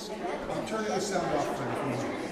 I'm turning the sound off for you.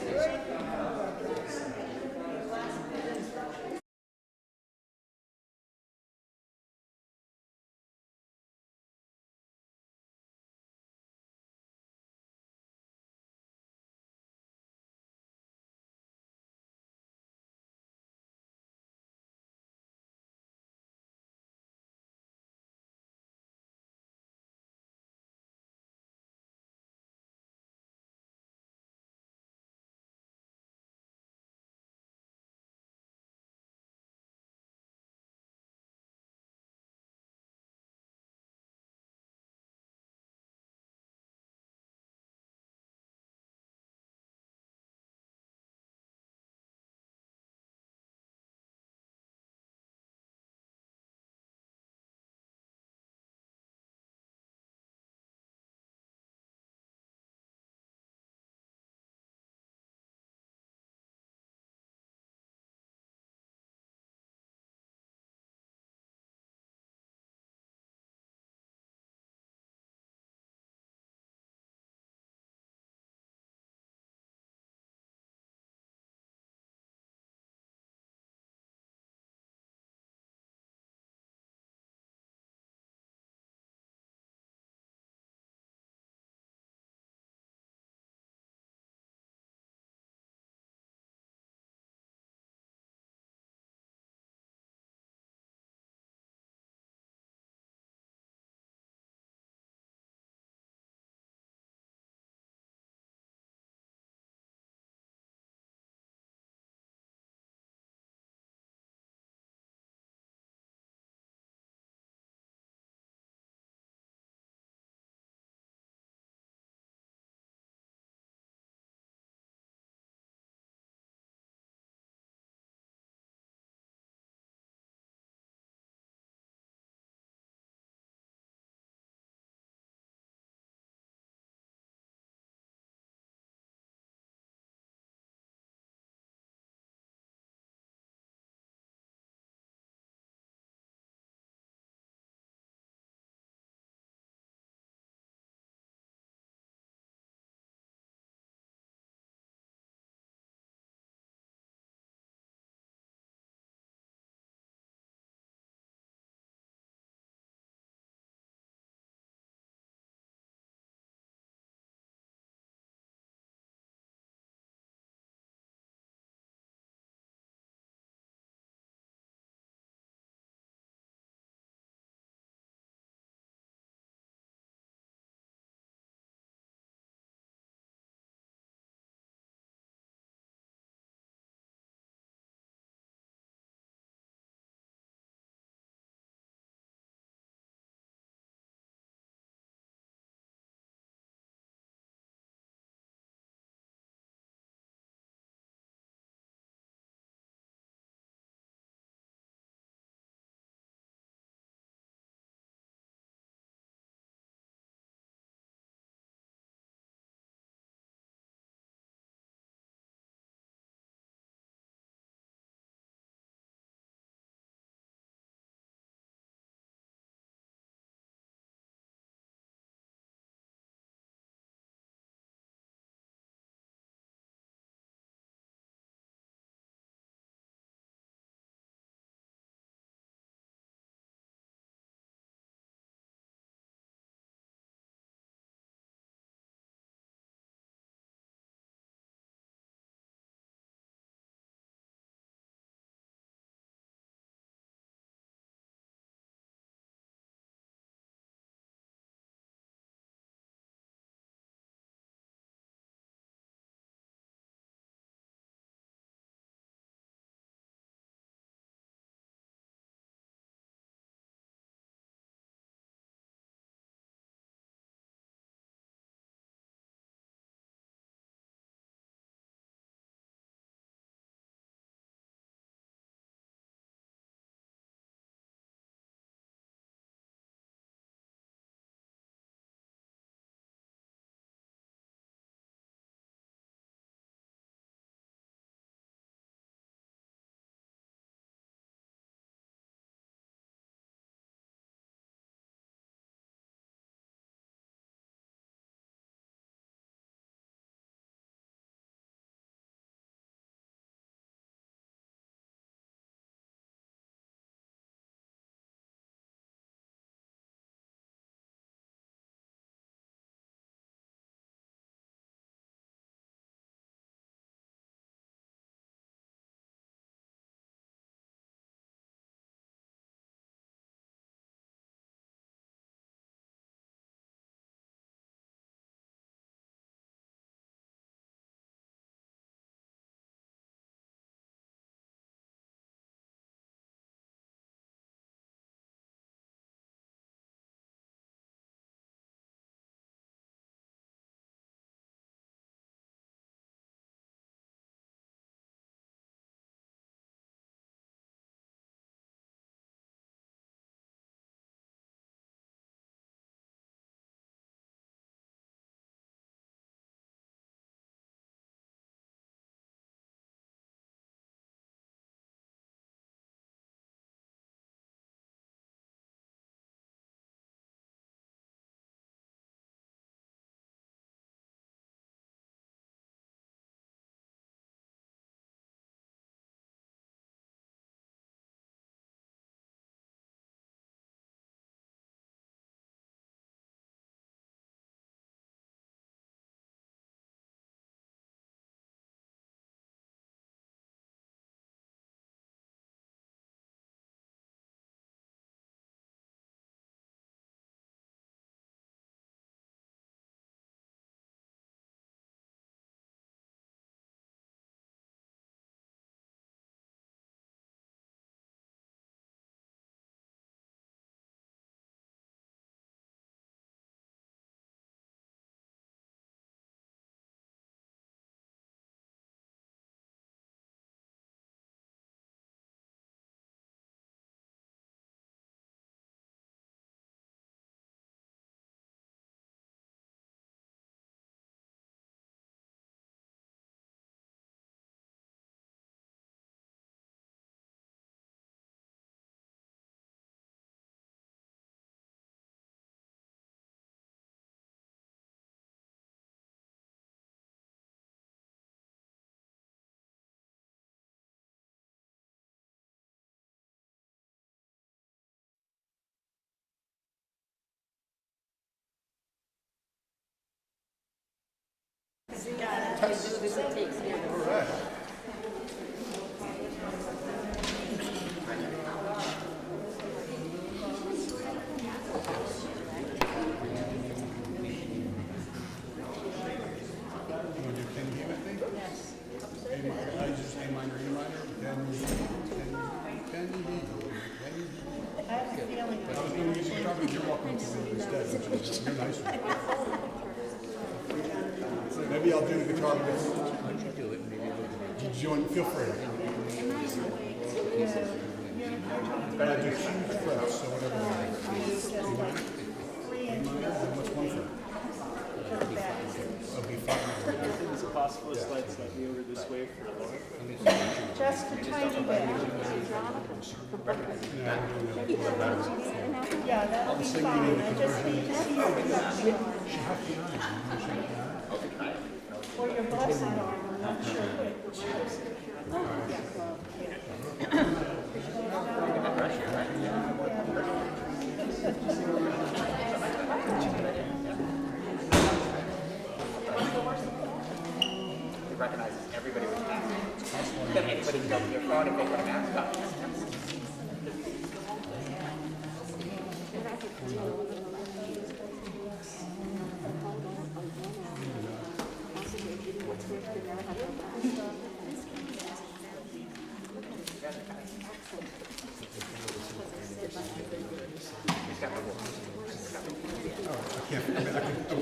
All right. Maybe I'll do the guitar with you. Do you want? Feel free. But I do huge frets, so whatever. And what's one fret? It'll be fine. Is it possible to slide slightly over this way for a lower? Just a tiny bit. Yeah, that'll be fine. I just need to see your production arm. Or your blessing arm, I'm not sure which. It recognizes everybody with mask. Then anybody can go to your phone and they put a mask on.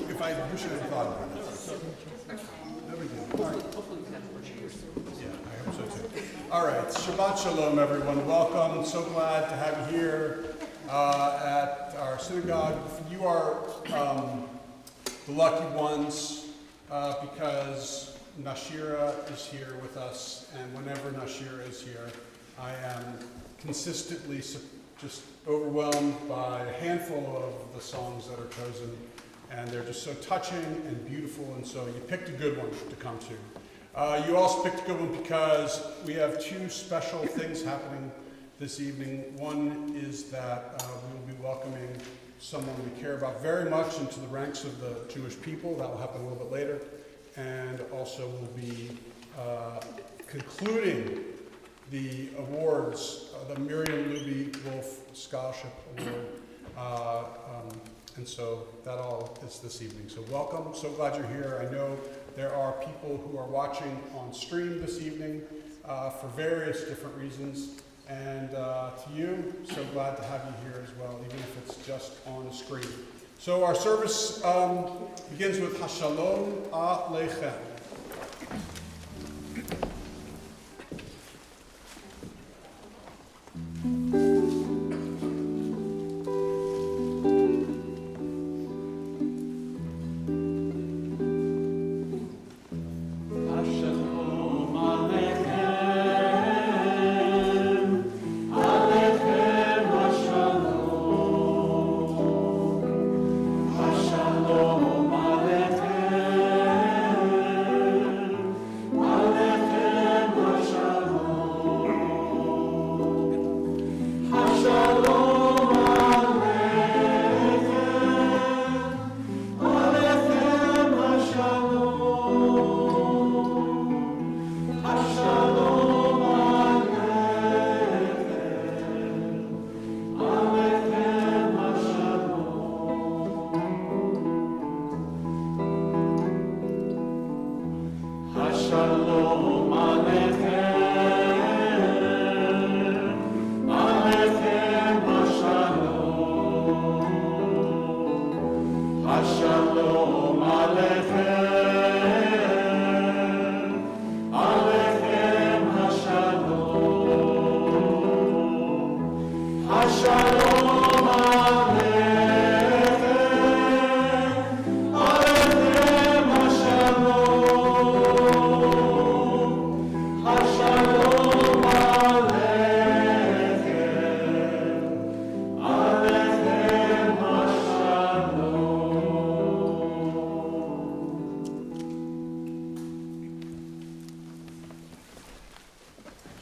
If I wish I had thought about it. No big deal. All right. Yeah, I hope so too. All right, Shabbat Shalom, everyone. Welcome. So glad to have you here at our synagogue. You are the lucky ones because Nashira is here with us, and whenever Nashira is here, I am consistently just overwhelmed by a handful of the songs that are chosen, and they're just so touching and beautiful, and so you picked a good one to come to. You also picked a good one because we have two special things happening this evening. One is that we will be welcoming someone we care about very much into the ranks of the Jewish people. That will happen a little bit later. And also we'll be concluding the awards, the Miriam Luby Wolf Scholarship Award. And so that all is this evening. So welcome, so glad you're here. I know there are people who are watching on stream this evening for various different reasons. And to you, so glad to have you here as well, even if it's just on the screen. So our service begins with Hashalom Aleichem.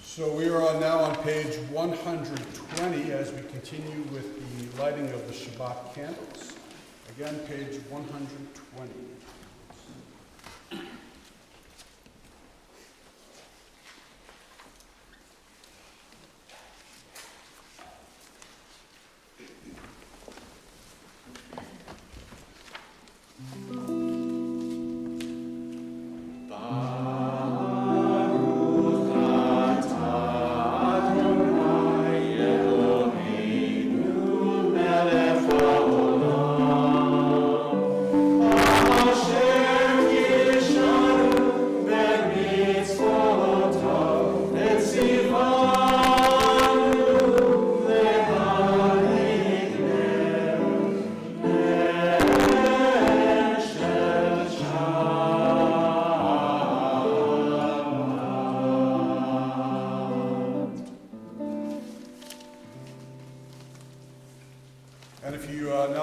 So we are now on page 120 as we continue with the lighting of the Shabbat candles. Again, page 120.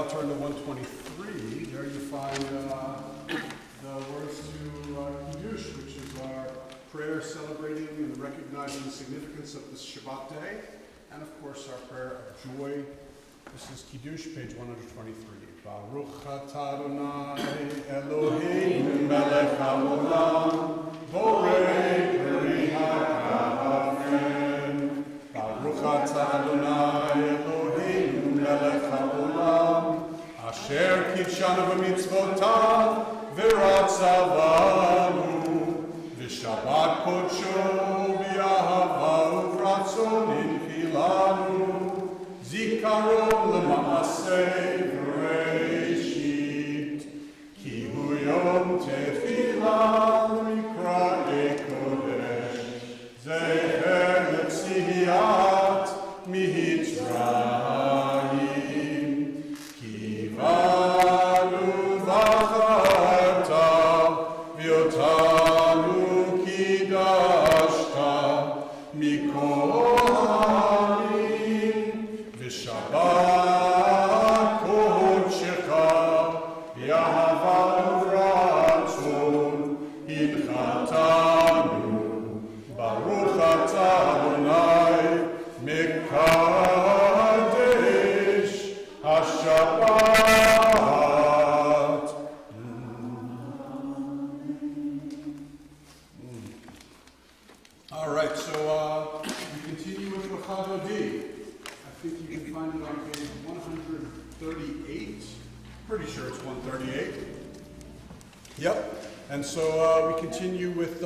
turn to 123, there you find the words to Kiddush, which is our prayer celebrating and recognizing the significance of this Shabbat day, and of course our prayer of joy. This is Kiddush, page 123. Baruch atah Adonai Eloheinu melech haolam, borei peri ha'kafim. Baruch atah Adonai Eloheinu melech haolam, asher kidshanu b'mitzvotav v'ratzavanu, v'shabbat kodsho b'yahava uvratzon inchilanu, zikaron l'maaseh v'reishit, ki hu yom tefillah l'mikra'ei kodesh, zecher l'tziyat mitzrayim, ki vanu v'acharta v'yotanu kidashta mikol Shabbat kodshecha v'yahava uvratzon inchatanu, Baruch atah Adonai mekadesh haShabbat. All right, so we continue with L'chadodi. I think you can find it on page 138. Pretty sure it's 138. Yep. And so we continue with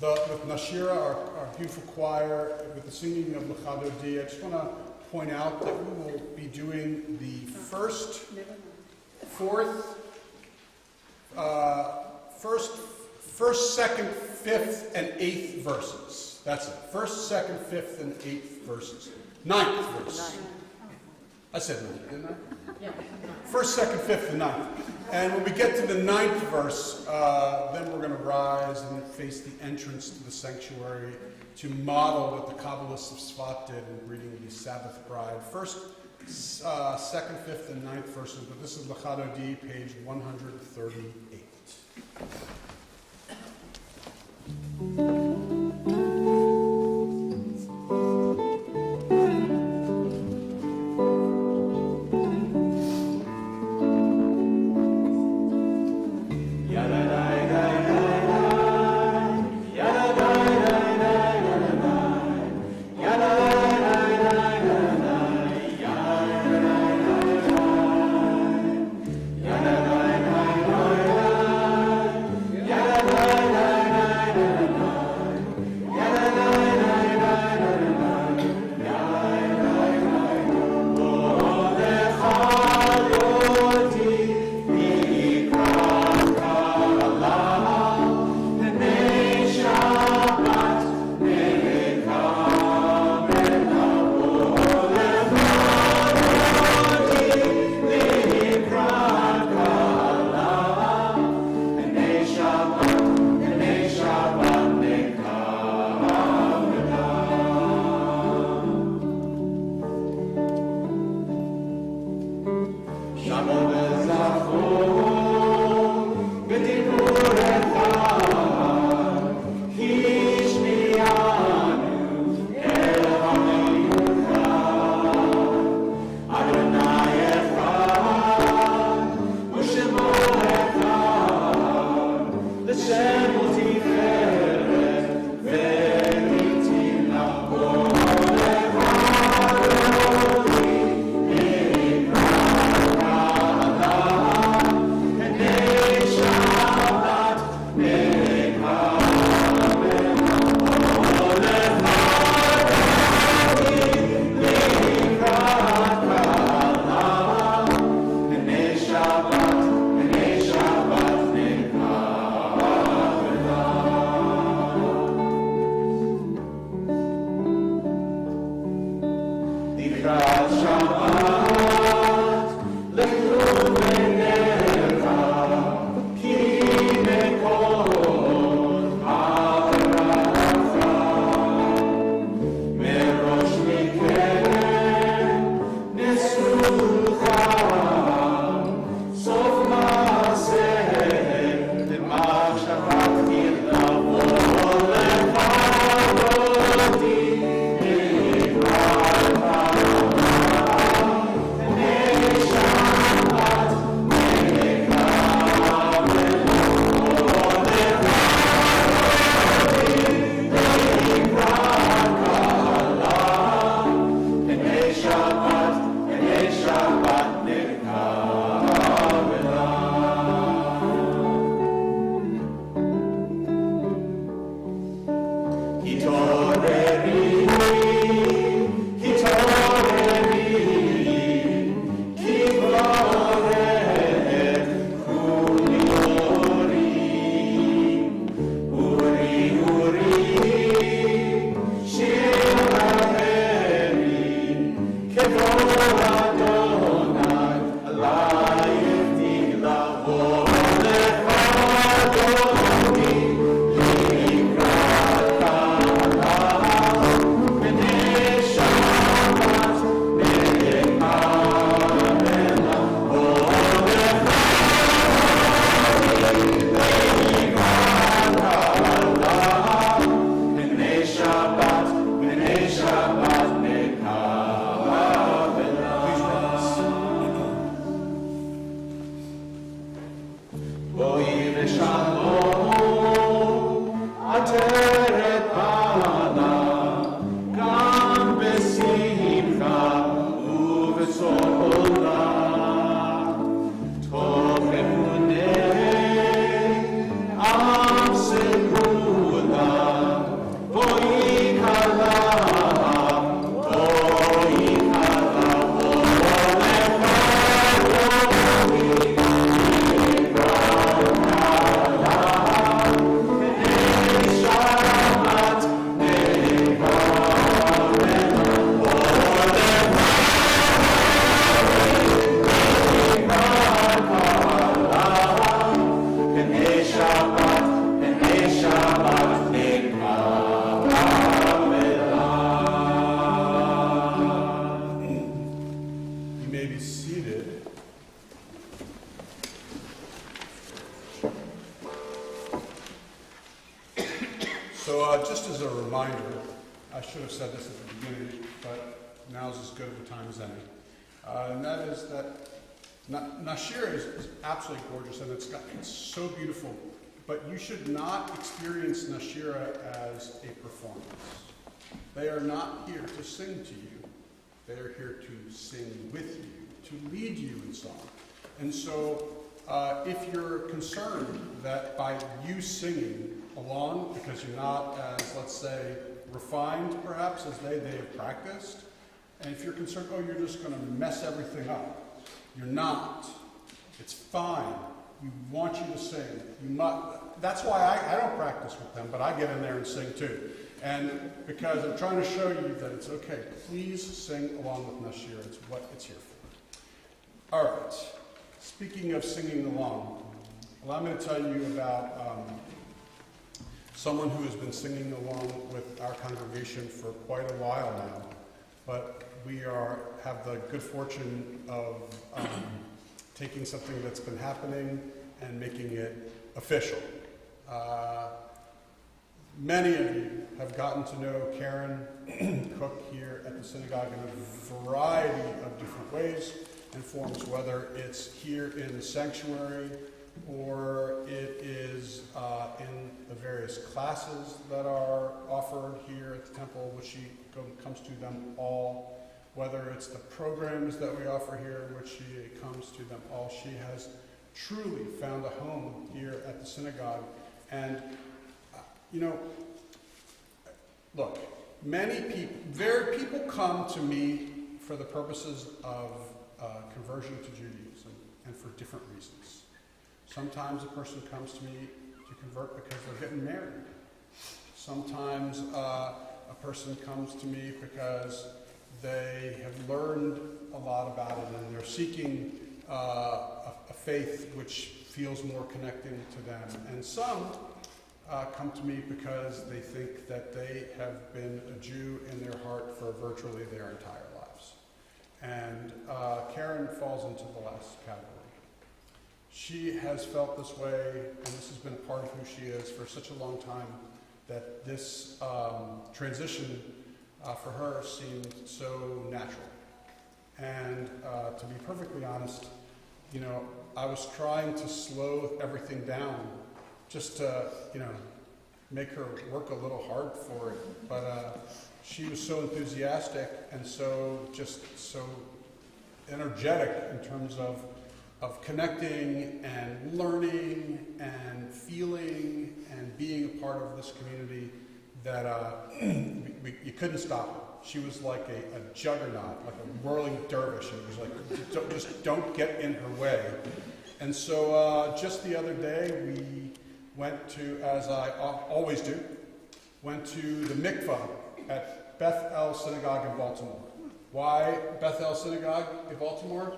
Nashira, our beautiful choir, with the singing of L'chadodi. I just want to point out that we will be doing the first, second, fifth, and eighth verses. That's it. First, second, fifth, and eighth verses. Ninth verse. I said ninth, didn't I? Yeah. First, second, fifth, and ninth. And when we get to the ninth verse, then we're going to rise and face the entrance to the sanctuary to model what the Kabbalists of Tzfat did in greeting the Sabbath bride. First, second, fifth, and ninth verses, but this is L'chadodi, page 138. Just as a reminder, I should have said this at the beginning, but now's as good of a time as any. And that is that Nashira is absolutely gorgeous, and it's so beautiful, but you should not experience Nashira as a performance. They are not here to sing to you. They are here to sing with you, to lead you in song. And so if you're concerned that by you singing along, because you're not as, let's say, refined perhaps as they have practiced, and if you're concerned, oh, you're just going to mess everything up, you're not. It's fine. We want you to sing. You must. That's why I don't practice with them, but I get in there and sing too. And because I'm trying to show you that it's okay. Please sing along with Nashira. It's what it's here for. All right. Speaking of singing along, well, I'm going to tell you about someone who has been singing along with our congregation for quite a while now. But we have the good fortune of taking something that's been happening and making it official. Many of you have gotten to know Karen Cook here at the synagogue in a variety of different ways and forms, whether it's here in the sanctuary or it is in the various classes that are offered here at the temple, which she comes to them all, whether it's the programs that we offer here, which she comes to them all. She has truly found a home here at the synagogue. And look, people come to me for the purposes of conversion to Judaism and for different reasons. Sometimes a person comes to me to convert because they're getting married. Sometimes a person comes to me because they have learned a lot about it and they're seeking a faith which feels more connecting to them. And some come to me because they think that they have been a Jew in their heart for virtually their entire lives. And Karen falls into the last category. She has felt this way, and this has been a part of who she is for such a long time, that this transition for her seemed so natural. And to be perfectly honest, I was trying to slow everything down just to, make her work a little hard for it. But she was so enthusiastic and so energetic in terms of connecting and learning and feeling and being a part of this community that you couldn't stop her. She was like a juggernaut, like a whirling dervish, and it was like, just don't get in her way. And so just the other day, we went to, as I always do, went to the mikvah at Beth Synagogue in Baltimore. Why Beth Synagogue in Baltimore?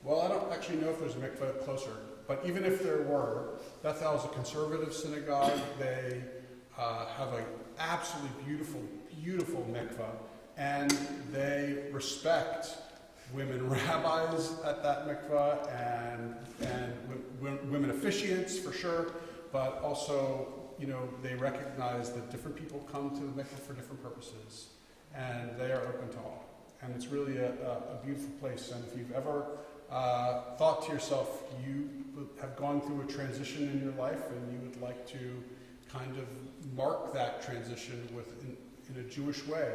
Well, I don't actually know if there's a mikvah closer, but even if there were, Beth is a conservative synagogue. They have an absolutely beautiful mikvah, and they respect women rabbis at that mikvah and women officiants for sure, but also, you know, they recognize that different people come to the mikvah for different purposes, and they are open to all. And it's really a beautiful place. And if you've ever thought to yourself, you have gone through a transition in your life and you would like to kind of mark that transition in a Jewish way,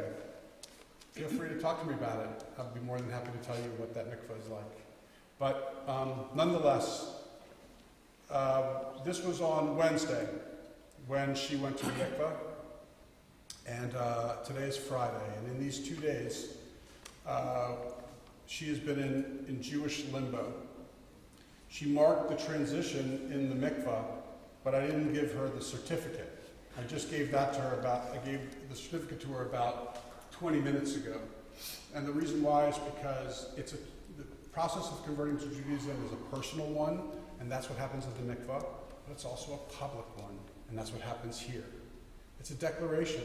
feel free to talk to me about it. I'd be more than happy to tell you what that mikvah is like. But nonetheless, this was on Wednesday when she went to the mikvah, and today is Friday. And in these 2 days, she has been in Jewish limbo. She marked the transition in the mikvah, but I didn't give her the certificate. I just gave that to her I gave the certificate to her about 20 minutes ago. And the reason why is because the process of converting to Judaism is a personal one, and that's what happens at the mikvah, but it's also a public one, and that's what happens here. It's a declaration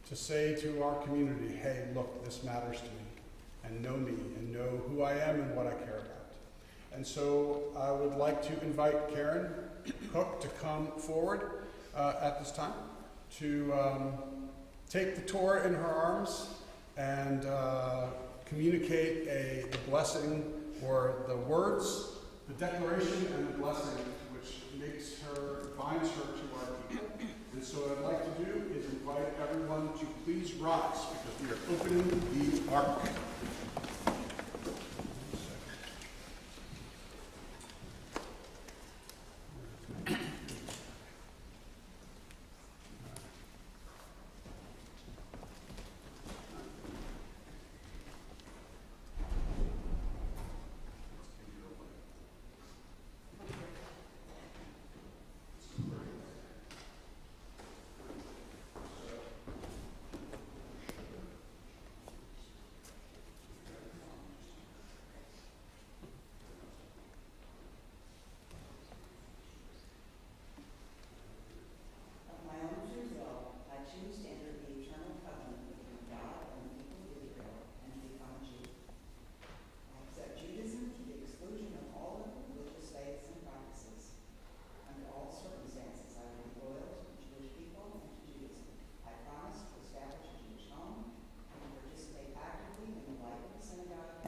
to say to our community, hey, look, this matters to me, and know who I am and what I care about. And so I would like to invite Karen Cook to come forward at this time to take the Torah in her arms and communicate the blessing, or the words, the declaration and the blessing, which binds her to our people. And so what I'd like to do is invite everyone to please rise, because we are opening the ark.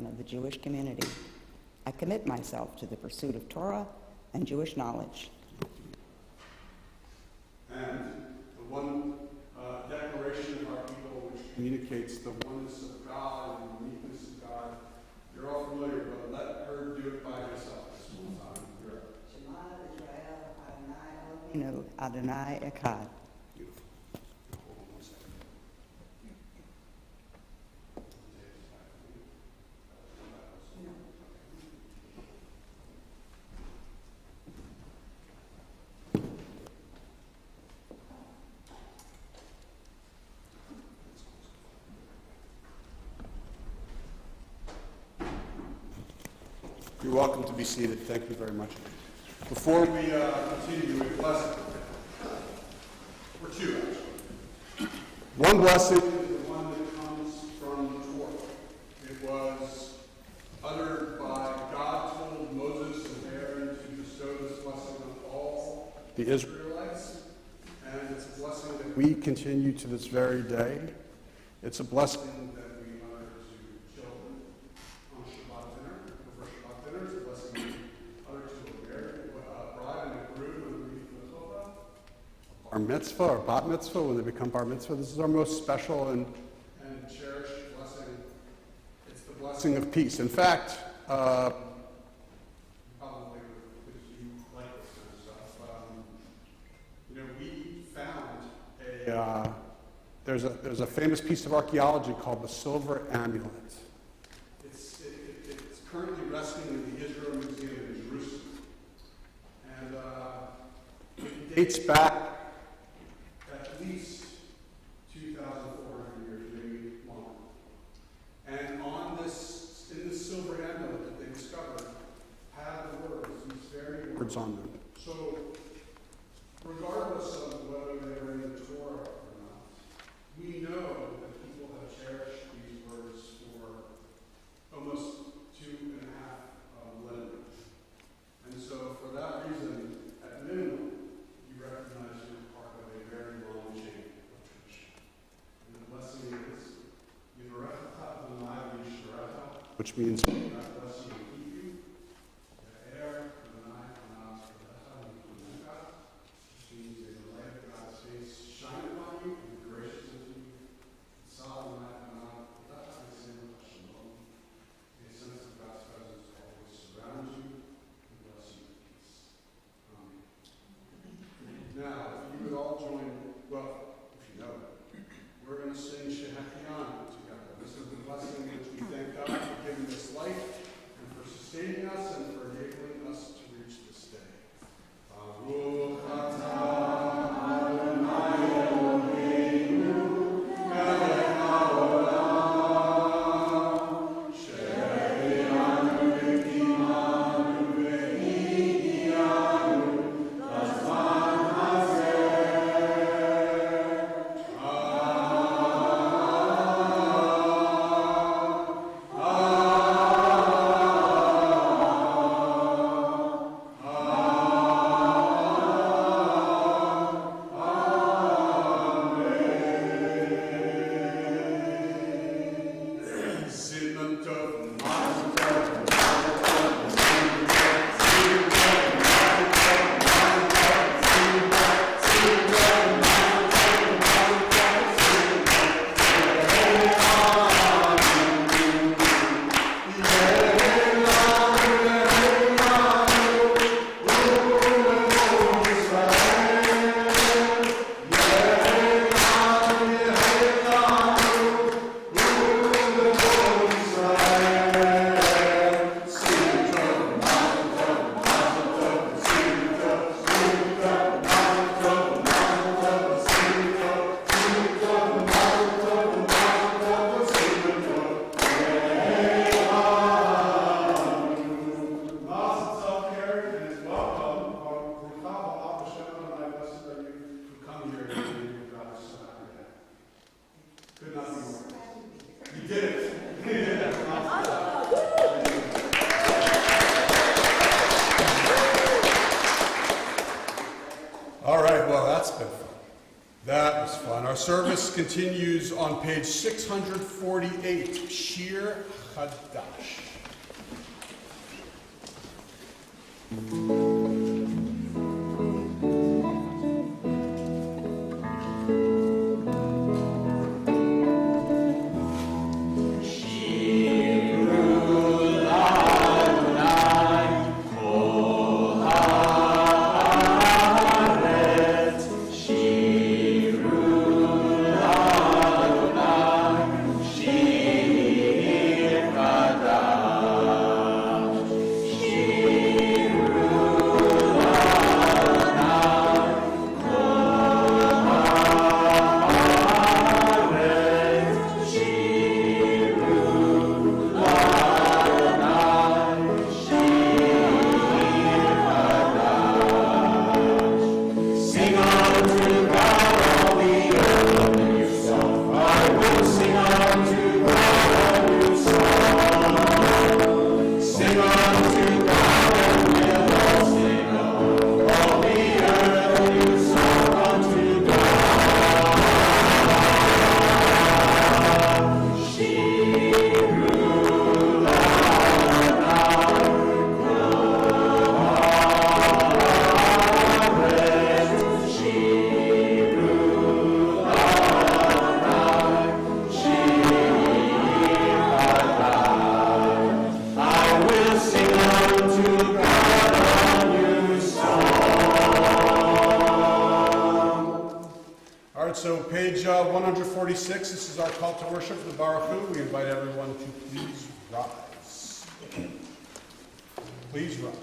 Of the Jewish community. I commit myself to the pursuit of Torah and Jewish knowledge. And the one declaration of our people which communicates the oneness of God and the uniqueness of God. You're all familiar, but let her do it by herself this one time. Shema Israel, Adonai Elohim, Adonai Echad. You're welcome to be seated. Thank you very much. Before we continue with blessing, or two actually. One blessing is the one that comes from the Torah. It was uttered by God told Moses and Aaron to bestow this blessing on all the Israelites, and it's a blessing that we continue to this very day. It's a blessing that we utter to children on Shabbat dinner. For Shabbat dinner, it's a blessing we utter to a bride and a groom when we meet the Torah. Bar mitzvah or bat mitzvah when they become bar mitzvah. This is our most special and cherished blessing. It's the blessing of peace. In fact, probably because you like this kind of stuff, we found there's a famous piece of archaeology called the Silver Amulet. It's currently resting in the Israel Museum in Jerusalem. And it dates back at least 2,400 years, maybe longer. And in this silver amulet that they discovered had these very words on them. So, regardless of whether they were in the Torah or not, we know that people have cherished these words for almost 2.5 millennia. And so, for that reason, at minimum, you recognize you're part of a very long chain of tradition. And the blessing is, which means God bless you and keep you. Which means may the light of God's face shine upon you and be gracious unto you. A sense of God's presence always surround you and bless you with peace. Now, if you would all join, well, if you know it, we're going to sing Shehakian together. This is the blessing which we thank God for giving us life and for sustaining us and for enabling us to reach this day. Baruch atah Adonai Eloheinu melech haolam she'eheyanu v'kimanu v'higianu lazman Our service continues on page 648, Shir Chadash. Shiru page 146, this is our call to worship, the Baruch Hu. We invite everyone to please rise. Please rise.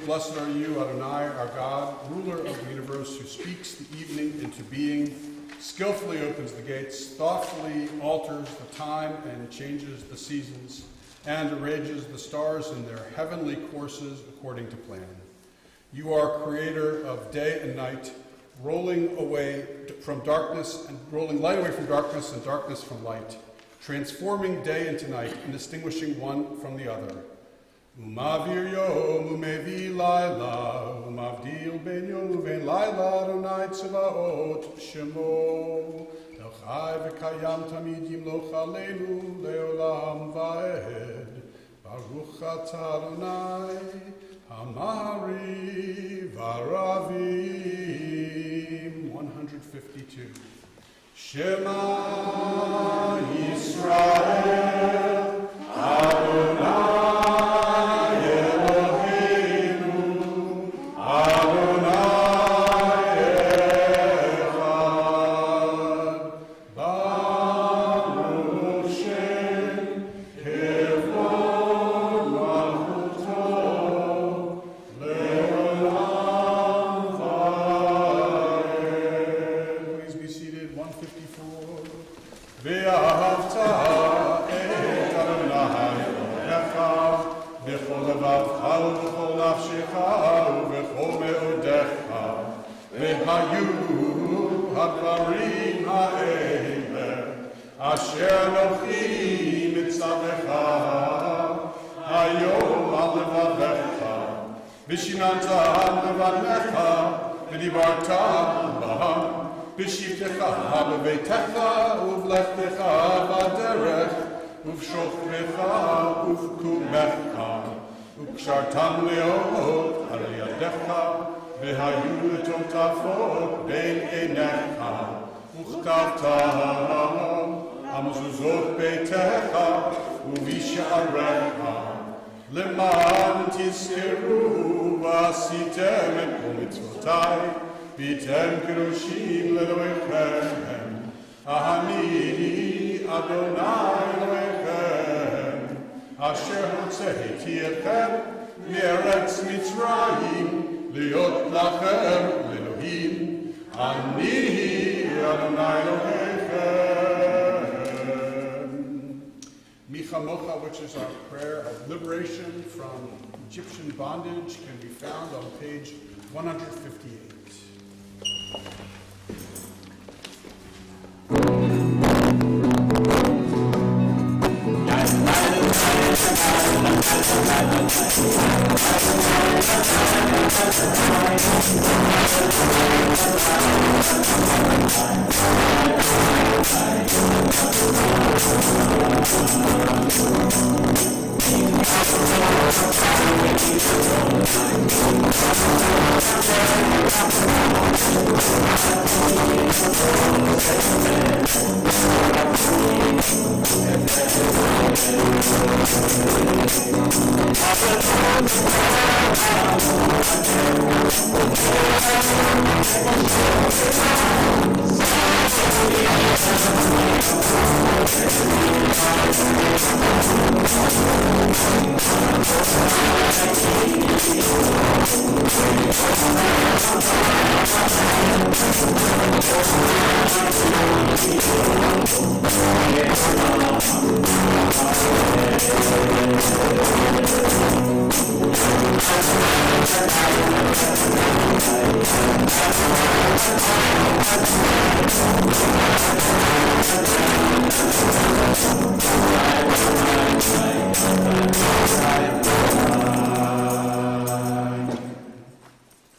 Blessed are you, Adonai, our God, ruler of the universe, who speaks the evening into being, skillfully opens the gates, thoughtfully alters the time and changes the seasons, and arranges the stars in their heavenly courses according to plan. You are creator of day and night, rolling light away from darkness and darkness from light, transforming day into night and distinguishing one from the other. Umavir yom umevi laila, umavdil ben yom uven laila, Adonai tzvaot shemo. El chai v'kayam tamid yimloch aleinu leolam va'ed. Baruch atah Adonai, hamari v'aravim. 152. Shema Yisrael, Adonai. וקשרתם לאור על ידך, והיו לטוטפות בין עיניך, וכתבתם על מזוזות ביתך ובשעריך, למען תזכרו ועשיתם את כל מצוותיי, והייתם קדושים לאלוהיכם. אני אדוני אלוהיכם, אשר הוצאתי אתכם מארץ מצרים, להיות לכם לאלוהים. אני אדוני אלוהיכם. Mi chamocha, which is our prayer of liberation from Egyptian bondage, can be found on page 158.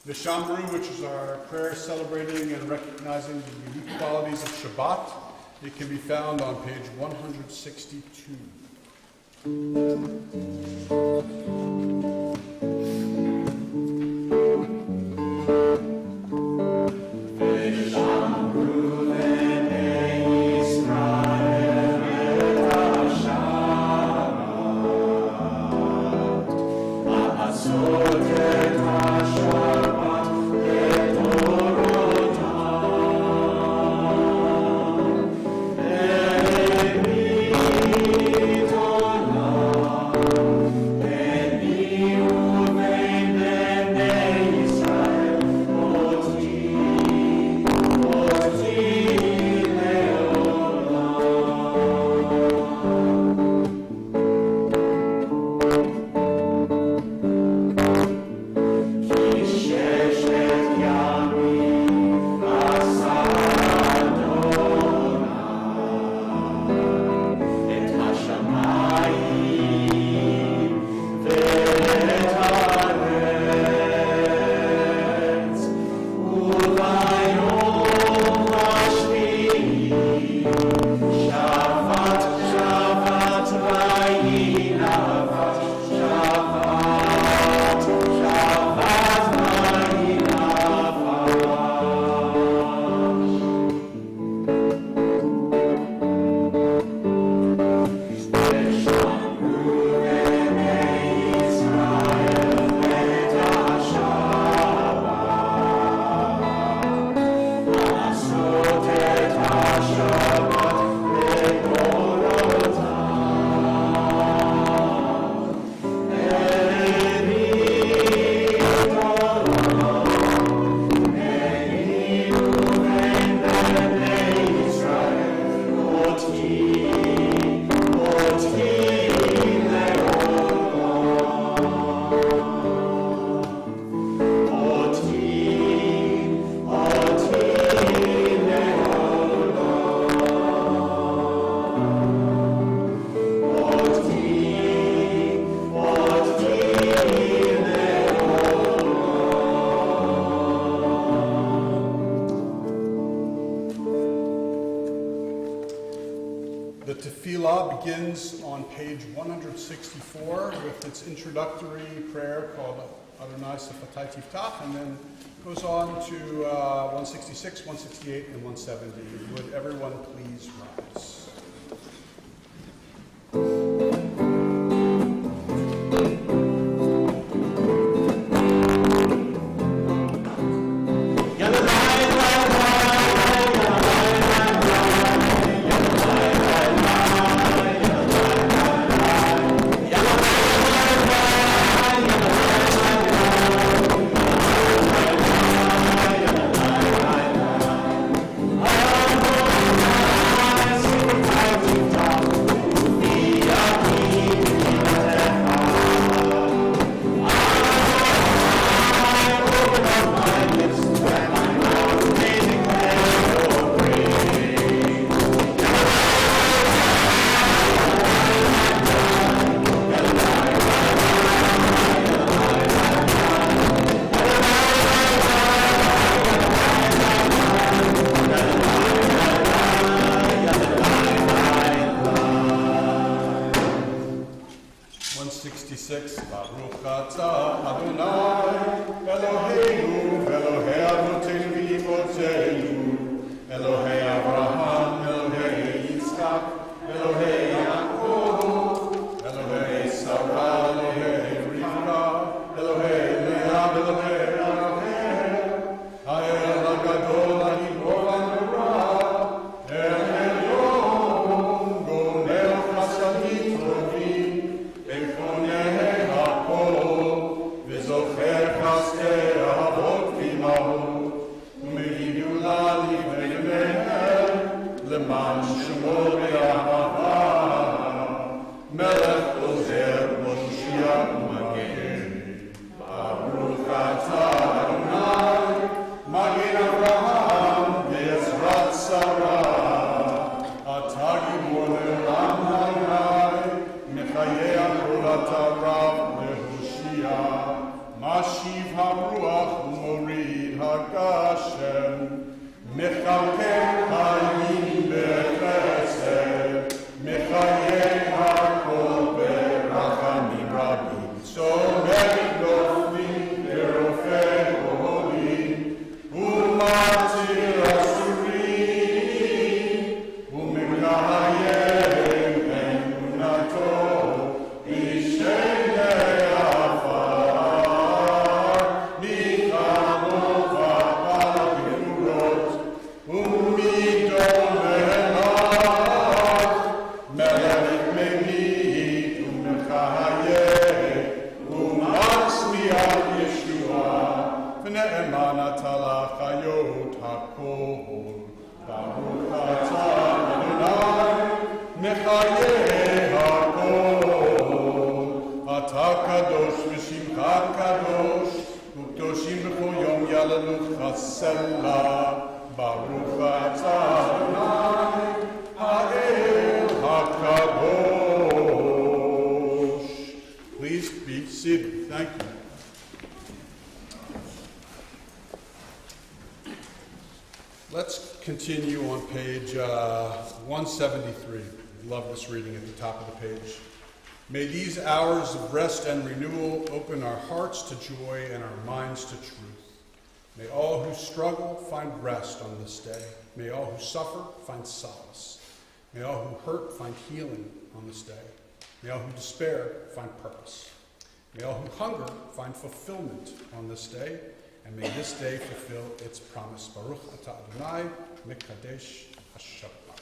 The Shamru, which is our prayer celebrating and recognizing the unique qualities of Shabbat, it can be found on page 162. The tefillah begins on page 164 with its introductory prayer called Adonai Sefatai Tiftach, and then goes on to 166, 168, and 170. Would everyone please rise? Adonai למען שמו באהבה, מלך עוזר מושיע ומגן. ברוך אתה אדוני, מגן אברהם בעזרת שרה. אתה גיבור לעולם הרי, מחיה כל אתה רב להושיע. משיב הרוח ומוריד הגשם, מחלקק חיים בחסד, מחיה הכל ברחמים רבים. צומח נופלים ורופא אוהלים, ומציל אסורים, ומקיים אמונתו בשני עפר, מחמוך ועל גבולות, ומדום וארץ, מלך ממית ומחיה, ומצמיח ישועה, ונאמן אתה לחיות הכל. ברוך אתה אדוני, מחיה הכל. אתה קדוש ושמך קדוש, וקדושים בכל יום יעללוך סלה. ברוך אתה אדוני, האל הקדוש. Please be seated. Thank you. Let's continue on page 173. Love this reading at the top of the page. May these hours of rest and renewal open our hearts to joy and our minds to truth. May all who struggle find rest on this day. May all who suffer find solace. May all who hurt find healing on this day. May all who despair find purpose. May all who hunger find fulfillment on this day. And may this day fulfill its promise. Baruch atah Adonai, Mekadesh HaShabbat.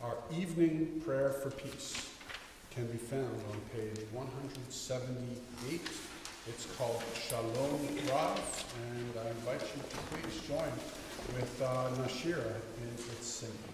Our evening prayer for peace can be found on page 178. It's called Shalom Rav, and I invite you to please join with Nashira in its singing.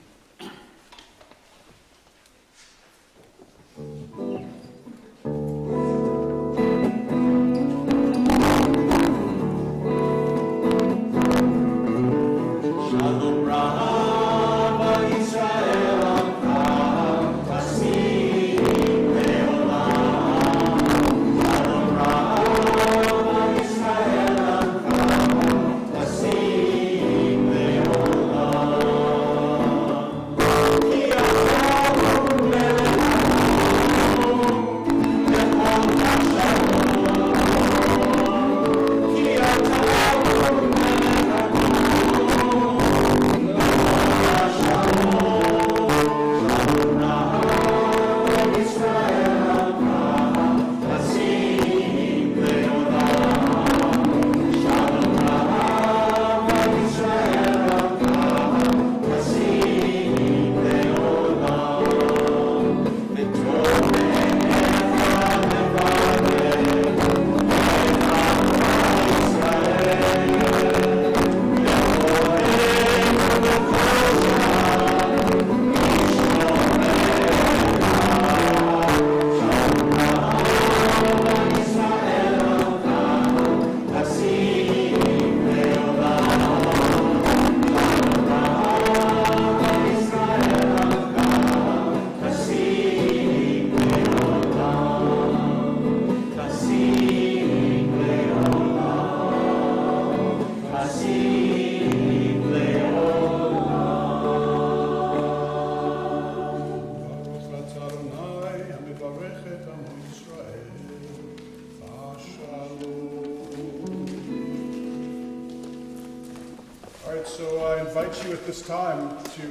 So I invite you at this time to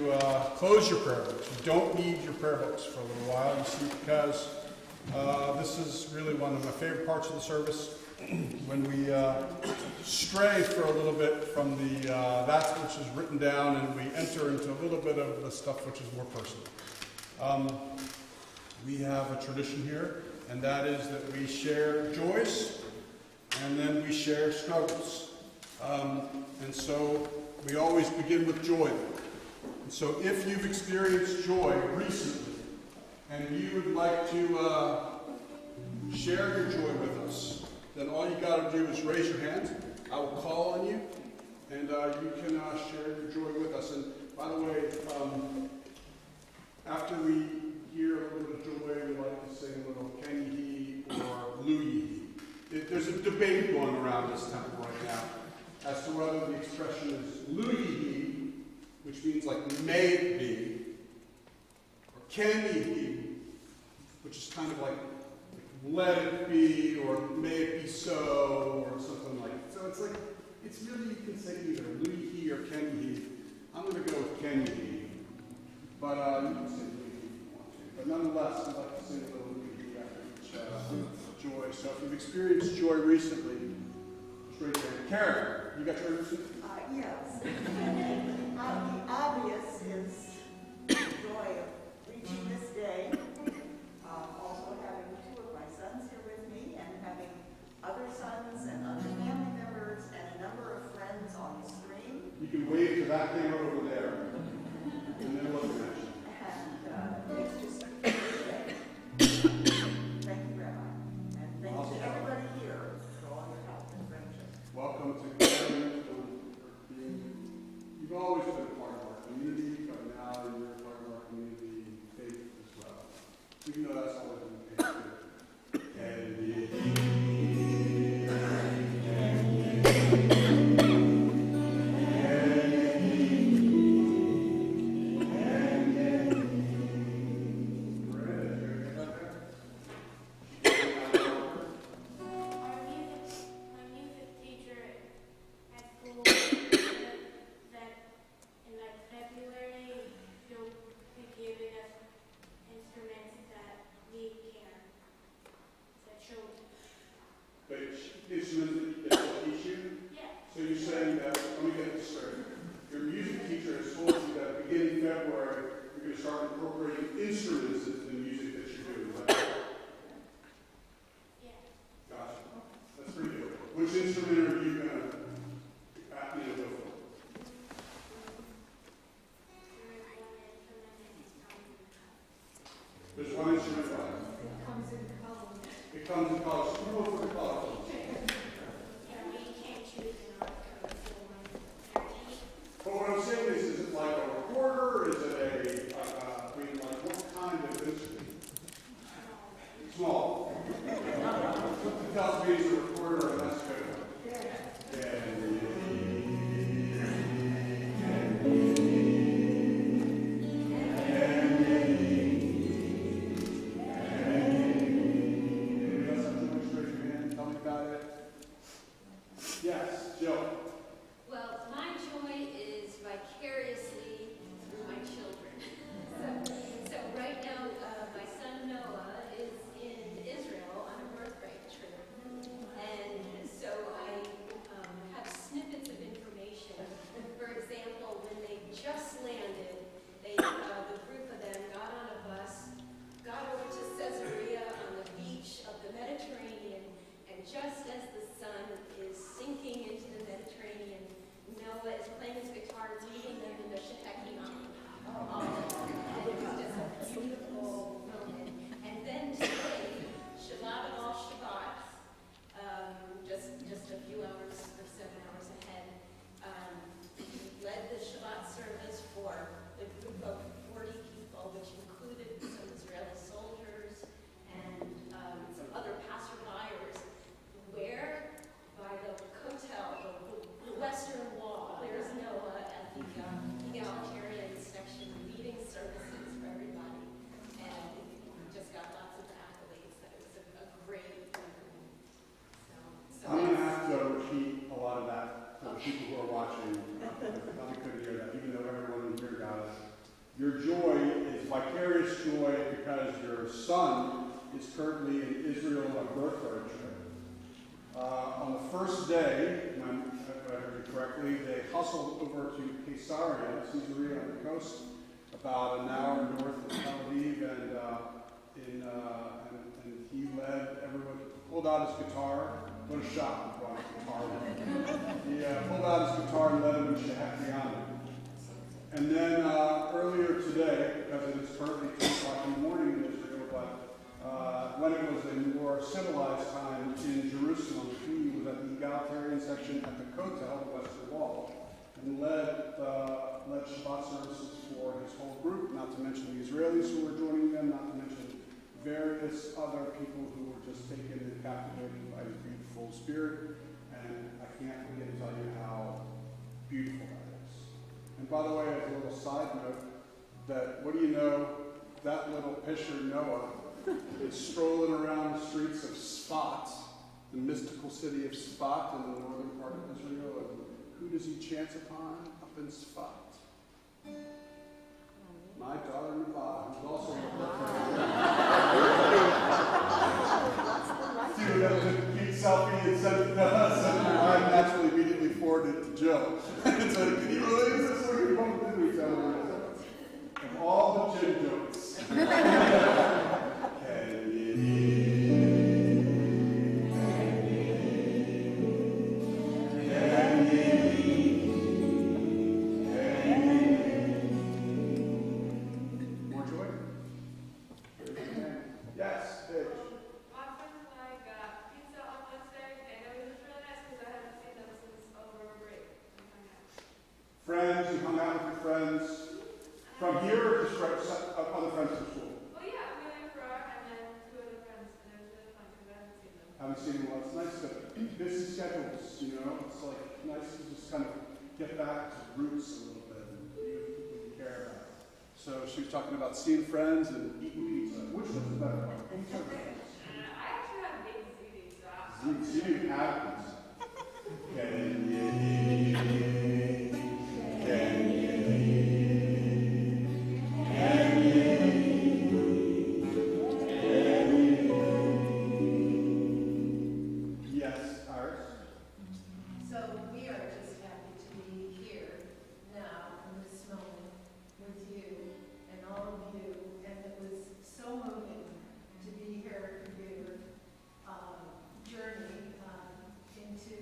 close your prayer books. You don't need your prayer books for a little while, you see, because this is really one of my favorite parts of the service, when we stray for a little bit from the that which is written down and we enter into a little bit of the stuff which is more personal. We have a tradition here, and that is that we share joys and then we share struggles. And so we always begin with joy. So if you've experienced joy recently and you would like to share your joy with us, then all you got to do is raise your hand. I will call on you, and you can share your joy with us. And by the way, after we hear a little bit of joy, we like to sing a little Can Ye or Lu Ye. There's a debate going around this temple right now as to whether the expression is Lu Ye, which means like may it be, or can ye be, which is kind of like let it be, or may it be so, or something like that. So it's like, it's really, you can say either Lu Ye or can ye. I'm going to go with can ye. But you can say Lu Ye if you want to. But nonetheless, I'd like to sing a little Lu Ye after each joy. So if you've experienced joy recently, just raise your hand. Karen, you got joy recently? Yes. The obvious is the joy of reaching this day, also having two of my sons here with me, and having other sons and other family members and a number of friends on the stream. You can wave to that camera over there, and then look at you. And it's just a great day. Thank you, Rabbi. And thank you to everybody here for all your help and friendship. Welcome to Glenn. You've always been a part of our community, but now you're a part of our community faith as well. Even though that's always been the case too. Instrument that they teach you? Yeah. So you're saying that, let me get this straight. Your music teacher has told you that beginning February, you're going to start incorporating instruments into the music that you do, right? Yeah. Gotcha. That's pretty good. Which instrument are you going to go for? There's one instrument left. It comes in colors. It comes in colors. You go for the colors. But what I'm saying is it like a recorder? Is it I mean, like what kind of instrument? Small. It tells me it's a recorder, and that's good. Yes, Jill. Well, my joy is vicariously through my children. So right now, my son Noah is in Israel on a birthright trip. And so I have snippets of information. For example, when they just landed, the group of them got on a bus, got over to Caesarea on the beach of the Mediterranean, and just as the sun is sinking into the Mediterranean, Noah is playing his guitar, is leading them in the Shetekiah. And it was just a beautiful moment. And then today, Shabbat of all Shabbats, just a few hours or 7 hours ahead, led the Shabbat service for a group of 40 people, which included some Israeli soldiers and some other passerbyers, where by the Kotel, the Western Wall, there's Noah at the egalitarian section leading services for everybody. And we just got lots of accolades that it was a great evening. I'm going to have to repeat a lot of that for the people who are watching. Probably couldn't hear that, even though everyone in here got it. Your joy is vicarious joy because your son is currently in Israel on a birthright trip. On the first day, if I heard you correctly, they hustled over to Caesarea on the coast, about an hour north of Tel Aviv, and he led everyone, pulled out his guitar. What a shot he brought his guitar with. He pulled out his guitar and led him to Shetekiah. And then earlier today, because it is currently 2 o'clock in the morning in Israel, but when it was a more civilized time in Jerusalem, he was at the egalitarian section at the Kotel, the Western Wall, and led Shabbat services for his whole group, not to mention the Israelis who were joining them, not to mention various other people who were just taken and captivated by his beautiful spirit. And I can't begin to tell you how beautiful that is. And by the way, as a little side note, that what do you know, that little pisher Noah is strolling around the streets of Sfat, the mystical city of Sfat in the northern part of Israel. And who does he chance upon up in Sfat? My daughter Nevada, who's also Dude, that was a cute selfie and sent it to us, and I naturally immediately forwarded it to Joe. It's like, can you believe this? Look at what did we tell her? Of all the gym jokes. Friends, you hung out with your friends from here or just other friends from school? Well, yeah, we went for and then 2 other friends, and it was really fun because I haven't seen them. Haven't seen them. Well, it's nice to busy schedules, you know. It's like nice to just kind of get back to roots a little bit and be with people you care about. So she was talking about seeing friends and eating pizza. Which was the better part? Pizza or friends? I actually have big ZD, so You didn't have pizza. So we are just happy to be here now in this moment with you and all of you, and it was so moving to be here for your journey into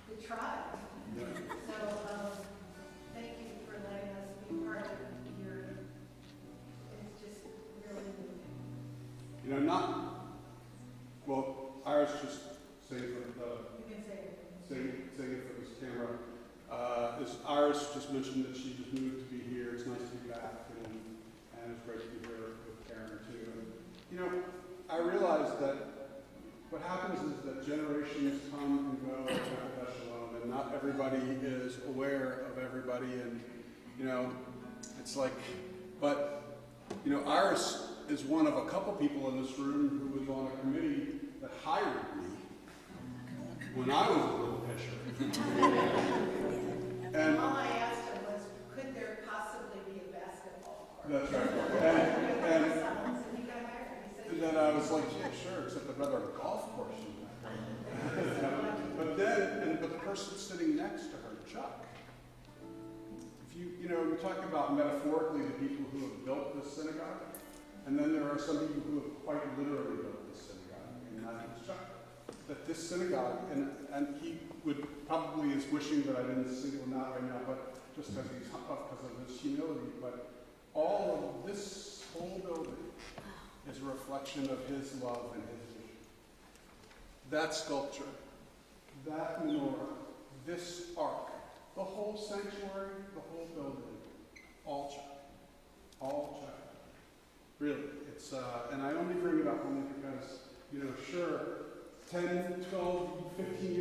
the tribe. So thank you for letting us be part of your, it's just really moving. You know, well, Iris just saying for the You can say it. saying it for this camera. As Iris just mentioned that she just moved to be here. It's nice to be back, and it's great to be here with Karen too. And, you know, I realize that what happens is that generations come and go at Beth Shalom, and not everybody is aware of everybody. And you know, it's like, but you know, Iris is one of a couple people in this room who was on a committee that hired me when I was a little fisher. And all I asked him was, could there possibly be a basketball court? that's right. And then I was like, yeah, sure, except I'd rather a golf course than that. But the person sitting next to her, Chuck, if you know, we talk about metaphorically the people who have built this synagogue, and then there are some people who have quite literally built this synagogue, and that is Chuck. That this synagogue, and he would probably is wishing that I didn't single him out right now, but just because he's up because of his humility, but all of this whole building is a reflection of his love and his vision. That sculpture, that menorah, this ark, the whole sanctuary, the whole building, all Chuck. All Chuck. Really, it's, and I only bring it up only because, you know, sure, 10, 12 to 15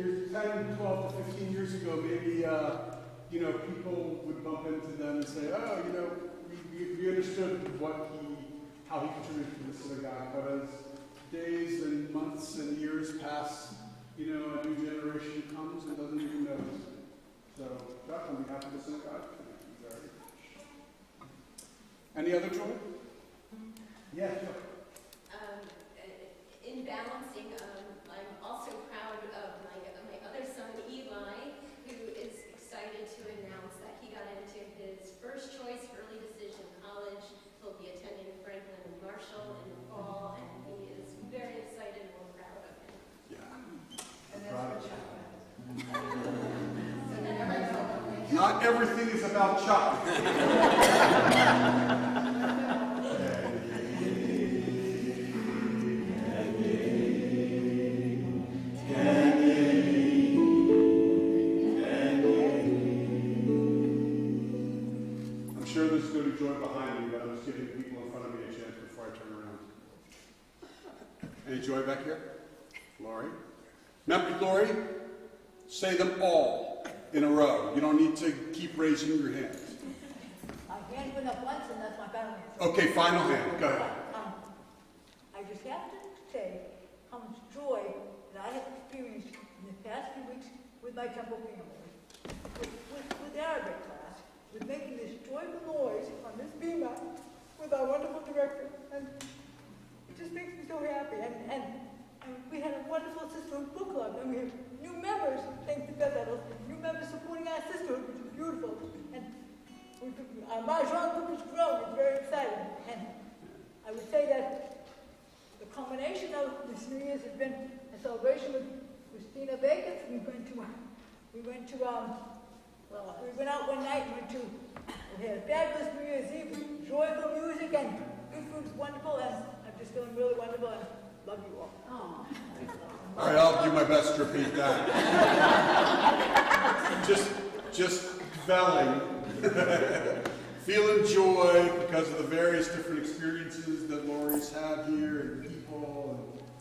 years ago, maybe, you know, people would bump into them and say, oh, you know, we understood how he contributed to the synagogue, but as days and months and years pass, you know, a new generation comes and doesn't even notice. So, Chuck, on behalf of the synagogue, thank you very much. Any other joy? Yeah, sure. In balancing, I'm also proud of my other son, Eli, who is excited to announce that he got into his first choice early decision college. He'll be attending Franklin and Marshall in the fall, and he is very excited and we're proud of him. Yeah. And that's what Chuck Not everything is about chocolate. I'm sure there's going to be joy behind me, but I'm just giving people in front of me a chance before I turn around. Any joy back here? Lori? Remember, Lori? Say them all in a row. You don't need to keep raising your hands. My hand went up once, and that's my final answer. Okay, final hand. Go ahead. I just have to say how much joy that I have experienced in the past few weeks with my temple family, with Arabic class, with making this joyful noise on this bima with our wonderful director, and it just makes me so happy. And we had a wonderful sisterhood book club, and we have new members, thanks to Beth Shalom, new members supporting our sisterhood, which is beautiful. And our mahjong group has grown. It's very exciting. And I would say that the culmination of this New Year's has been a celebration with Christina Baker. We went out one night and we had a fabulous New Year's Eve with joyful music and good food was wonderful, and I'm just feeling really wonderful and love you all. All right, I'll do my best to repeat that. just dwelling, feeling joy because of the various different experiences that Lori's had here, and people,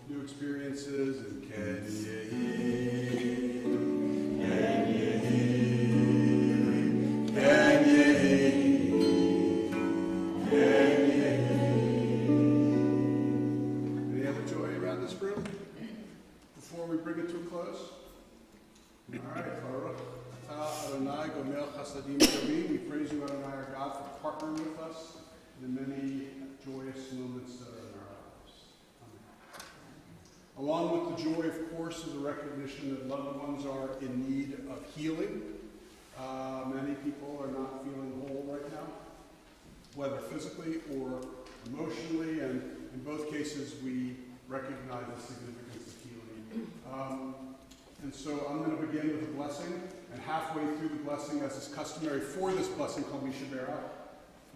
and new experiences, and can you hear? Can you hear? Can you hear? Can you hear? Any other joy around this room before we bring it to a close? All right, Baruch atah Adonai Gomel Chasadim Tovim. We praise you, Adonai, our God, for partnering with us in the many joyous moments that are in our lives. Amen. Along with the joy, of course, is a recognition that loved ones are in need of healing. Many people are not feeling whole right now, whether physically or emotionally, and in both cases we recognize the significance of healing. And so I'm going to begin with a blessing, and halfway through the blessing, as is customary for this blessing called Nashira,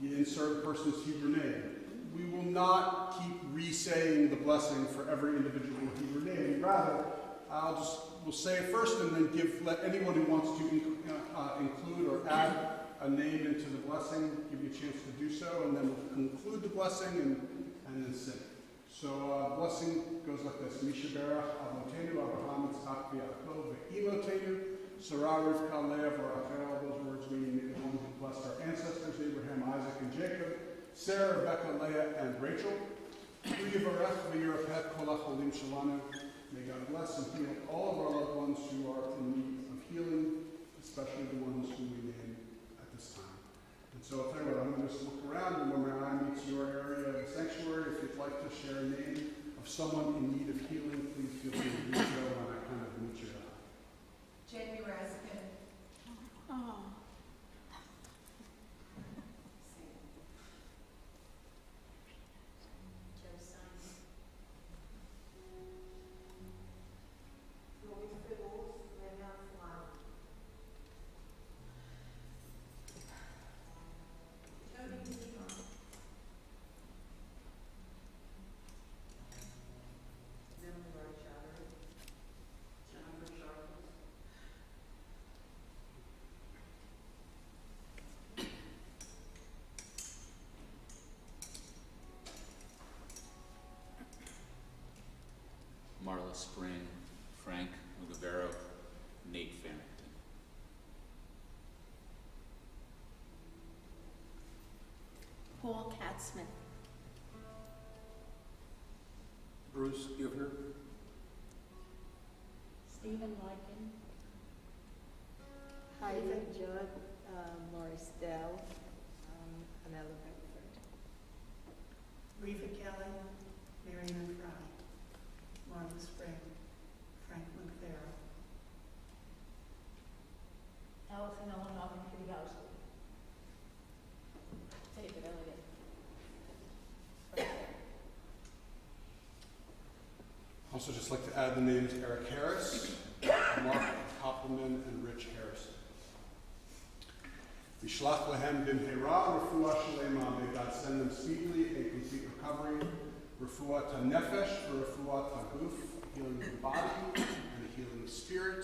you insert a person's Hebrew name. We will not keep re-saying the blessing for every individual Hebrew name. Rather, we'll say it first and then let anyone who wants to include or add a name into the blessing give you a chance to do so, and then we'll conclude the blessing and then sing. So blessing goes like this: Mishaberach Avotenu Abraham Yitzchak v'Yaakov v'Imotenu Sarah Rivka Leah v'Rachel. All those words meaning the one who blessed our ancestors Abraham, Isaac, and Jacob, Sarah, Rebecca, Leah, and Rachel. U'yivarech v'yirapet kol hacholim shelanu. May God bless and heal all of our loved ones who are in need of healing, especially the ones who we name at this time. And so I'll tell you what, I'm going to just look around, and when my eye meets your area of the sanctuary, if you'd like to share a name of someone in need of healing, please feel free to do so, and I kind of meet your eye. Jamie Raskin. Marla Spring, Frank Ugavero, Nate Farrington. Paul Katzman. Bruce Givner. Stephen Lykin. Isaac Judd, Maurice Dell, Anella Beckford. Reva Kelly, Marianne Fry, Marla Spring, Frank McPhail. Allison Ellen Ogden Kitty House. David Elliott. Also just like to add the names Eric Harris, Mark Koppelman, and Rich Harrison. Mishlach lehem b'mheira refuah shalema. May God send them speedily a complete recovery. Refuah tanefesh for refuah taguf, healing of the body and a healing of spirit.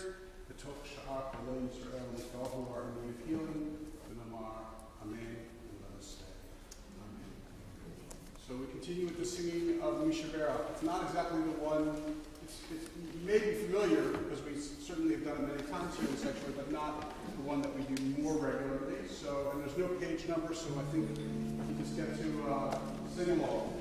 B'toch sha'ak v'lo Yisrael and all who are in need of healing. V'namar amen, and let us say amen. So we continue with the singing of Nashira. It's not exactly the one. You may be familiar because we certainly have done it many times here in the sanctuary, but not the one that we do more regularly. So, and there's no page number, so I think we just get to sing along.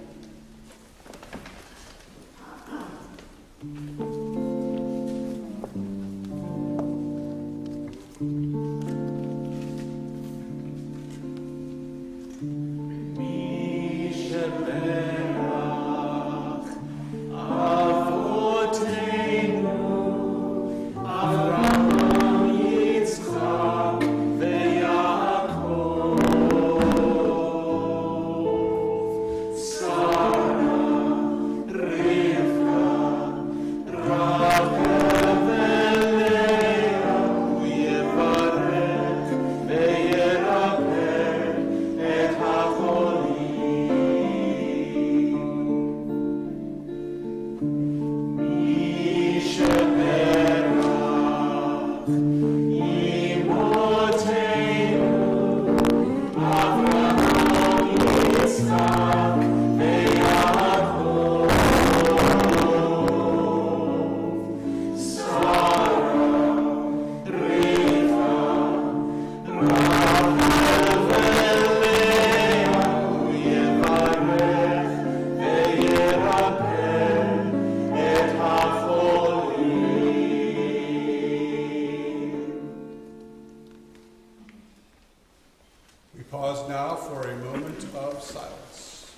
Pause now for a moment of silence.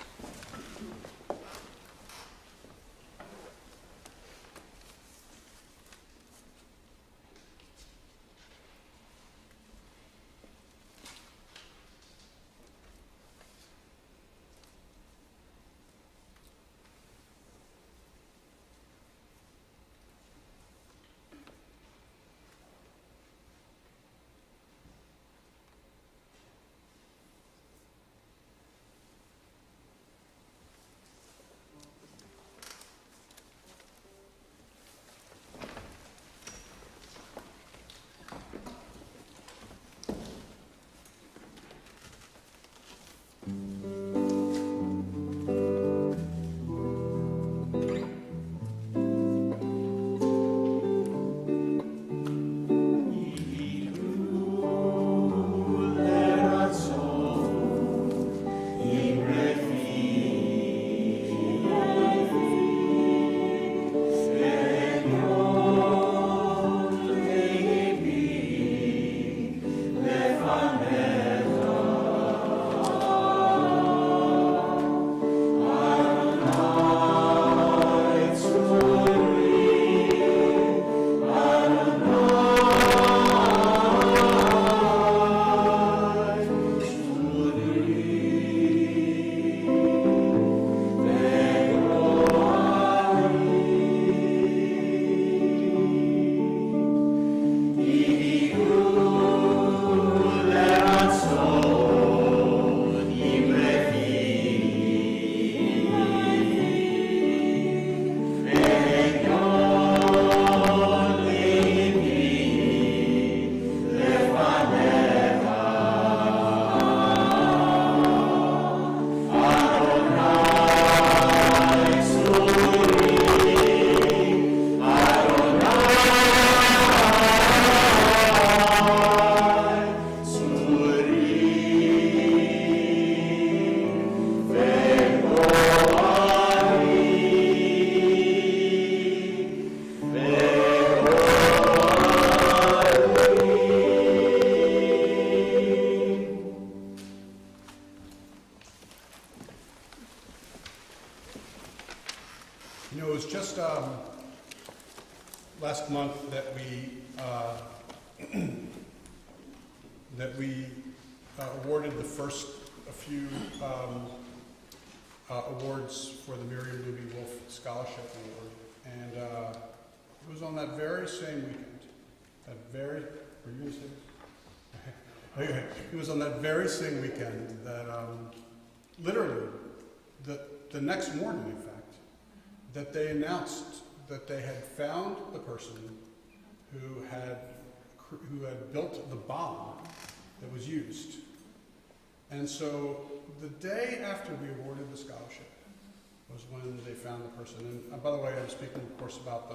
You know, it was just last month that we awarded the first few awards for the Miriam Luby Wolf Scholarship Award, and it was on that very same weekend. Were you going to say this? It was on that very same weekend that, literally, the next morning, in fact, that they announced that they had found the person who had built the bomb that was used. And so the day after we awarded the scholarship was when they found the person. And by the way, I'm speaking, of course, about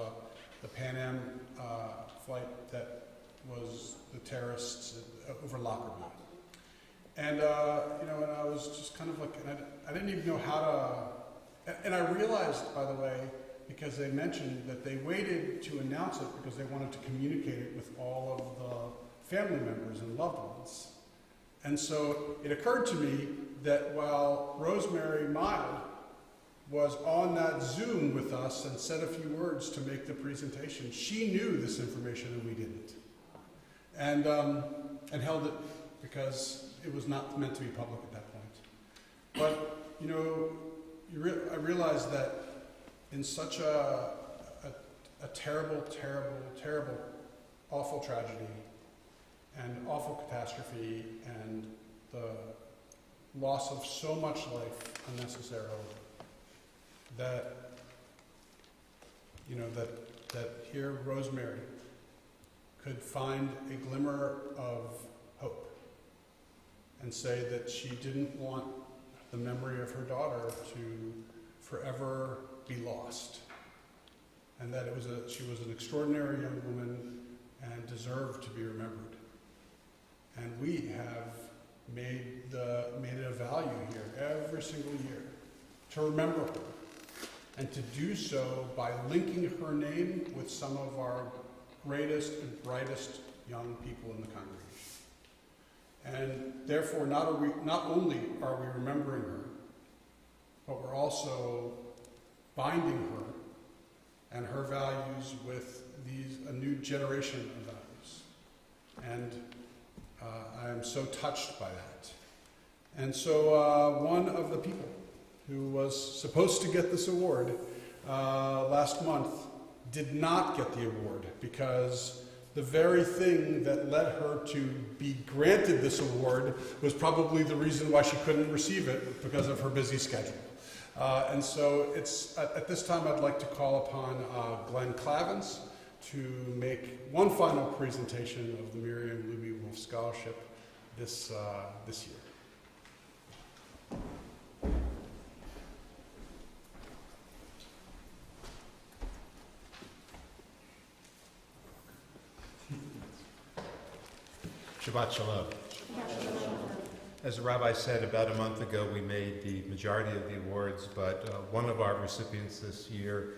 the Pan Am flight that was the terrorists over Lockerbie. And, and I was just kind of like, and I didn't even know how to, and I realized, by the way, because they mentioned that they waited to announce it because they wanted to communicate it with all of the family members and loved ones. And so it occurred to me that while Rosemary Mild was on that Zoom with us and said a few words to make the presentation, she knew this information and we didn't. And held it because it was not meant to be public at that point. But, I realized that in such a terrible, terrible, terrible, awful tragedy and awful catastrophe and the loss of so much life unnecessarily, that here Rosemary could find a glimmer of hope and say that she didn't want the memory of her daughter to forever be lost, and that she was an extraordinary young woman and deserved to be remembered. And we have made it a value here every single year to remember her, and to do so by linking her name with some of our greatest and brightest young people in the congregation. And therefore, not only are we remembering her, but we're also binding her and her values with a new generation of values. And I am so touched by that. And so one of the people who was supposed to get this award last month did not get the award because the very thing that led her to be granted this award was probably the reason why she couldn't receive it, because of her busy schedule. And so at this time I'd like to call upon Glenn Clavins to make one final presentation of the Miriam Luby Wolf Scholarship this year. Shabbat Shalom. As the rabbi said, about a month ago we made the majority of the awards, but one of our recipients this year,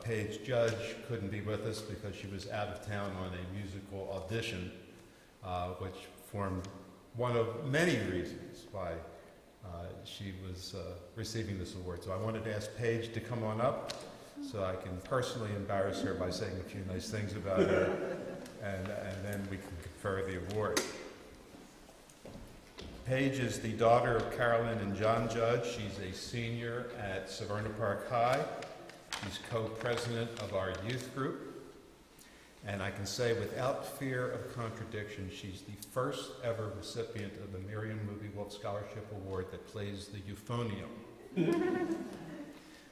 Paige Judge, couldn't be with us because she was out of town on a musical audition, which formed one of many reasons why she was receiving this award. So I wanted to ask Paige to come on up so I can personally embarrass her by saying a few nice things about her, and then we can confer the award. Paige is the daughter of Carolyn and John Judge. She's a senior at Severna Park High. She's co-president of our youth group. And I can say without fear of contradiction, she's the first ever recipient of the Miriam Luby Wolf Scholarship Award that plays the euphonium.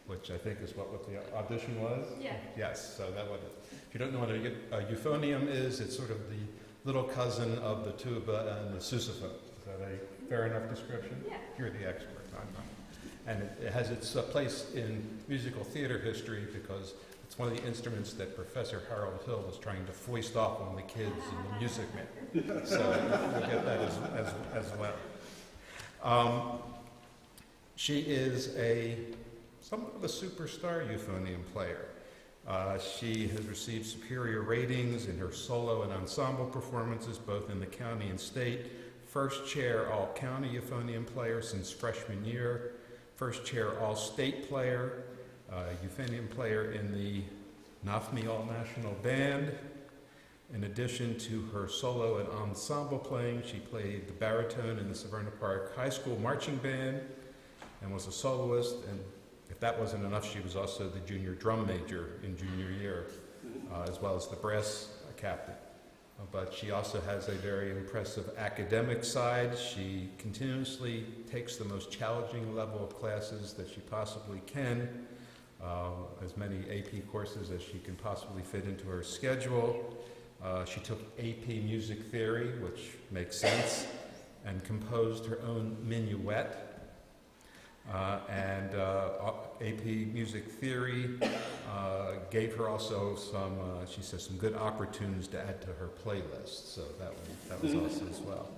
Which I think is what the audition was? Yeah. Yes, so that was it. If you don't know what a euphonium is, it's sort of the little cousin of the tuba and the sousaphone. Is that a fair enough description? Yeah. You're the expert, I'm not. And it has its place in musical theater history because it's one of the instruments that Professor Harold Hill was trying to foist off on the kids in the Music Man. So we'll get that as well. She is somewhat of a superstar euphonium player. She has received superior ratings in her solo and ensemble performances, both in the county and state. First chair all-county euphonium player since freshman year. First chair all-state player. Euphonium player in the NAFME All-National Band. In addition to her solo and ensemble playing, she played the baritone in the Severna Park High School Marching Band and was a soloist. And if that wasn't enough, she was also the junior drum major in junior year, as well as the brass captain but she also has a very impressive academic side. She continuously takes the most challenging level of classes that she possibly can, as many AP courses as she can possibly fit into her schedule. She took AP Music Theory, which makes sense, and composed her own minuet. And AP Music Theory gave her also some, she says, some good opportunities to add to her playlist. So that was awesome as well.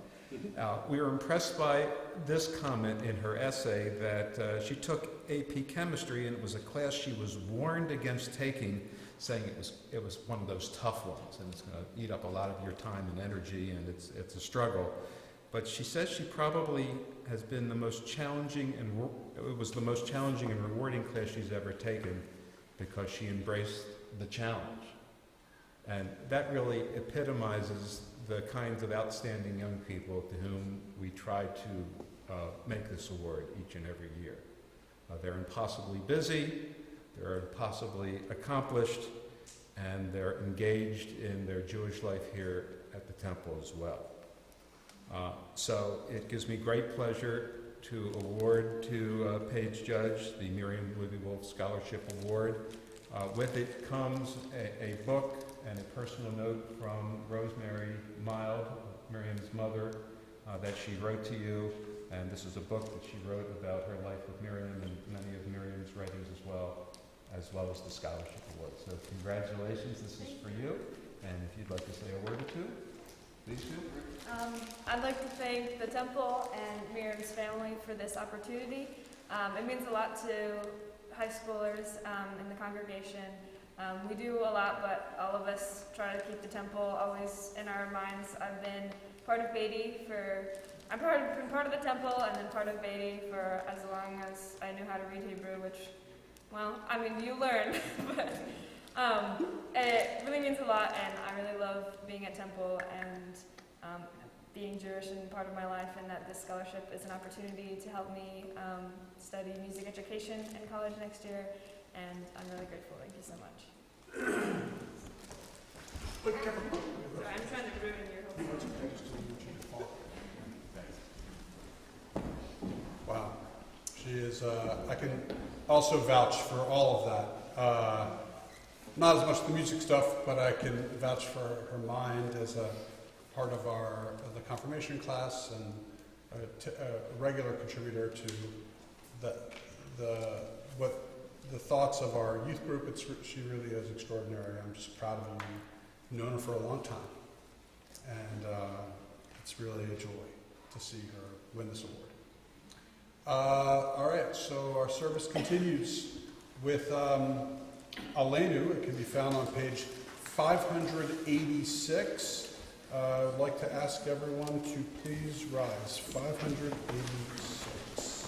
We were impressed by this comment in her essay that she took AP Chemistry, and it was a class she was warned against taking, saying it was one of those tough ones, and it's going to eat up a lot of your time and energy, and it's a struggle. But she says she probably has been the most challenging, and it was the most challenging and rewarding class she's ever taken because she embraced the challenge. And that really epitomizes the kinds of outstanding young people to whom we try to make this award each and every year. They're impossibly busy, they're impossibly accomplished, and they're engaged in their Jewish life here at the temple as well. So it gives me great pleasure to award to Paige Judge the Miriam Ruby-Wolf Scholarship Award. With it comes a book and a personal note from Rosemary Mild, Miriam's mother, that she wrote to you. And this is a book that she wrote about her life with Miriam and many of Miriam's writings as well as the Scholarship Award. So congratulations, this is for you. And if you'd like to say a word or two, please do. I'd like to thank the temple and Miriam's family for this opportunity. It means a lot to high schoolers in the congregation. We do a lot, but all of us try to keep the temple always in our minds. I've been part of Beatty been part of the temple and then part of Beatty for as long as I knew how to read Hebrew, which, well, I mean, you learn, but it really means a lot, and I really love being at temple and being Jewish and part of my life, and that this scholarship is an opportunity to help me study music education in college next year, and I'm really grateful. Thank you so much. Sorry, I'm trying to ruin your whole thing. Wow. She is, I can also vouch for all of that. Not as much the music stuff, but I can vouch for her mind as a part of the confirmation class and a regular contributor to the thoughts of our youth group. She really is extraordinary. I'm just proud of her. I've known her for a long time, and it's really a joy to see her win this award. All right, so our service continues with Aleinu. It can be found on page 586. I'd like to ask everyone to please rise. 586.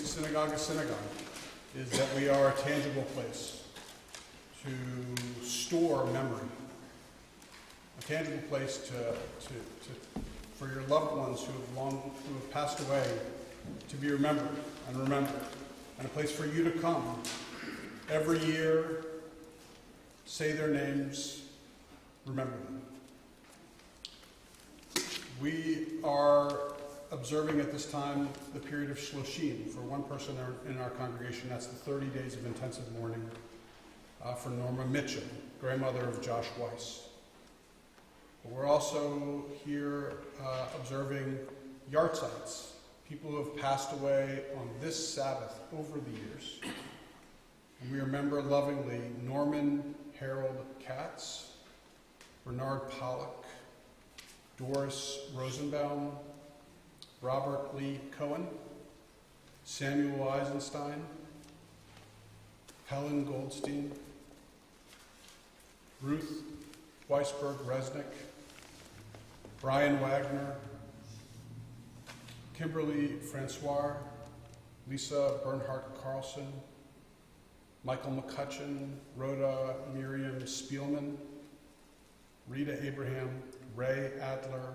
makes a synagogue, is that we are a tangible place to store memory, a tangible place for your loved ones who have passed away to be remembered, and a place for you to come every year, say their names, remember them. We are observing at this time the period of Shloshim. For one person in our congregation, that's the 30 days of intensive mourning for Norma Mitchell, grandmother of Josh Weiss. But we're also here observing yahrzeits, people who have passed away on this Sabbath over the years. And we remember lovingly Norman Harold Katz, Bernard Pollock, Doris Rosenbaum, Robert Lee Cohen, Samuel Eisenstein, Helen Goldstein, Ruth Weisberg-Resnick, Brian Wagner, Kimberly Francois, Lisa Bernhardt-Carlson, Michael McCutcheon, Rhoda Miriam Spielman, Rita Abraham, Ray Adler,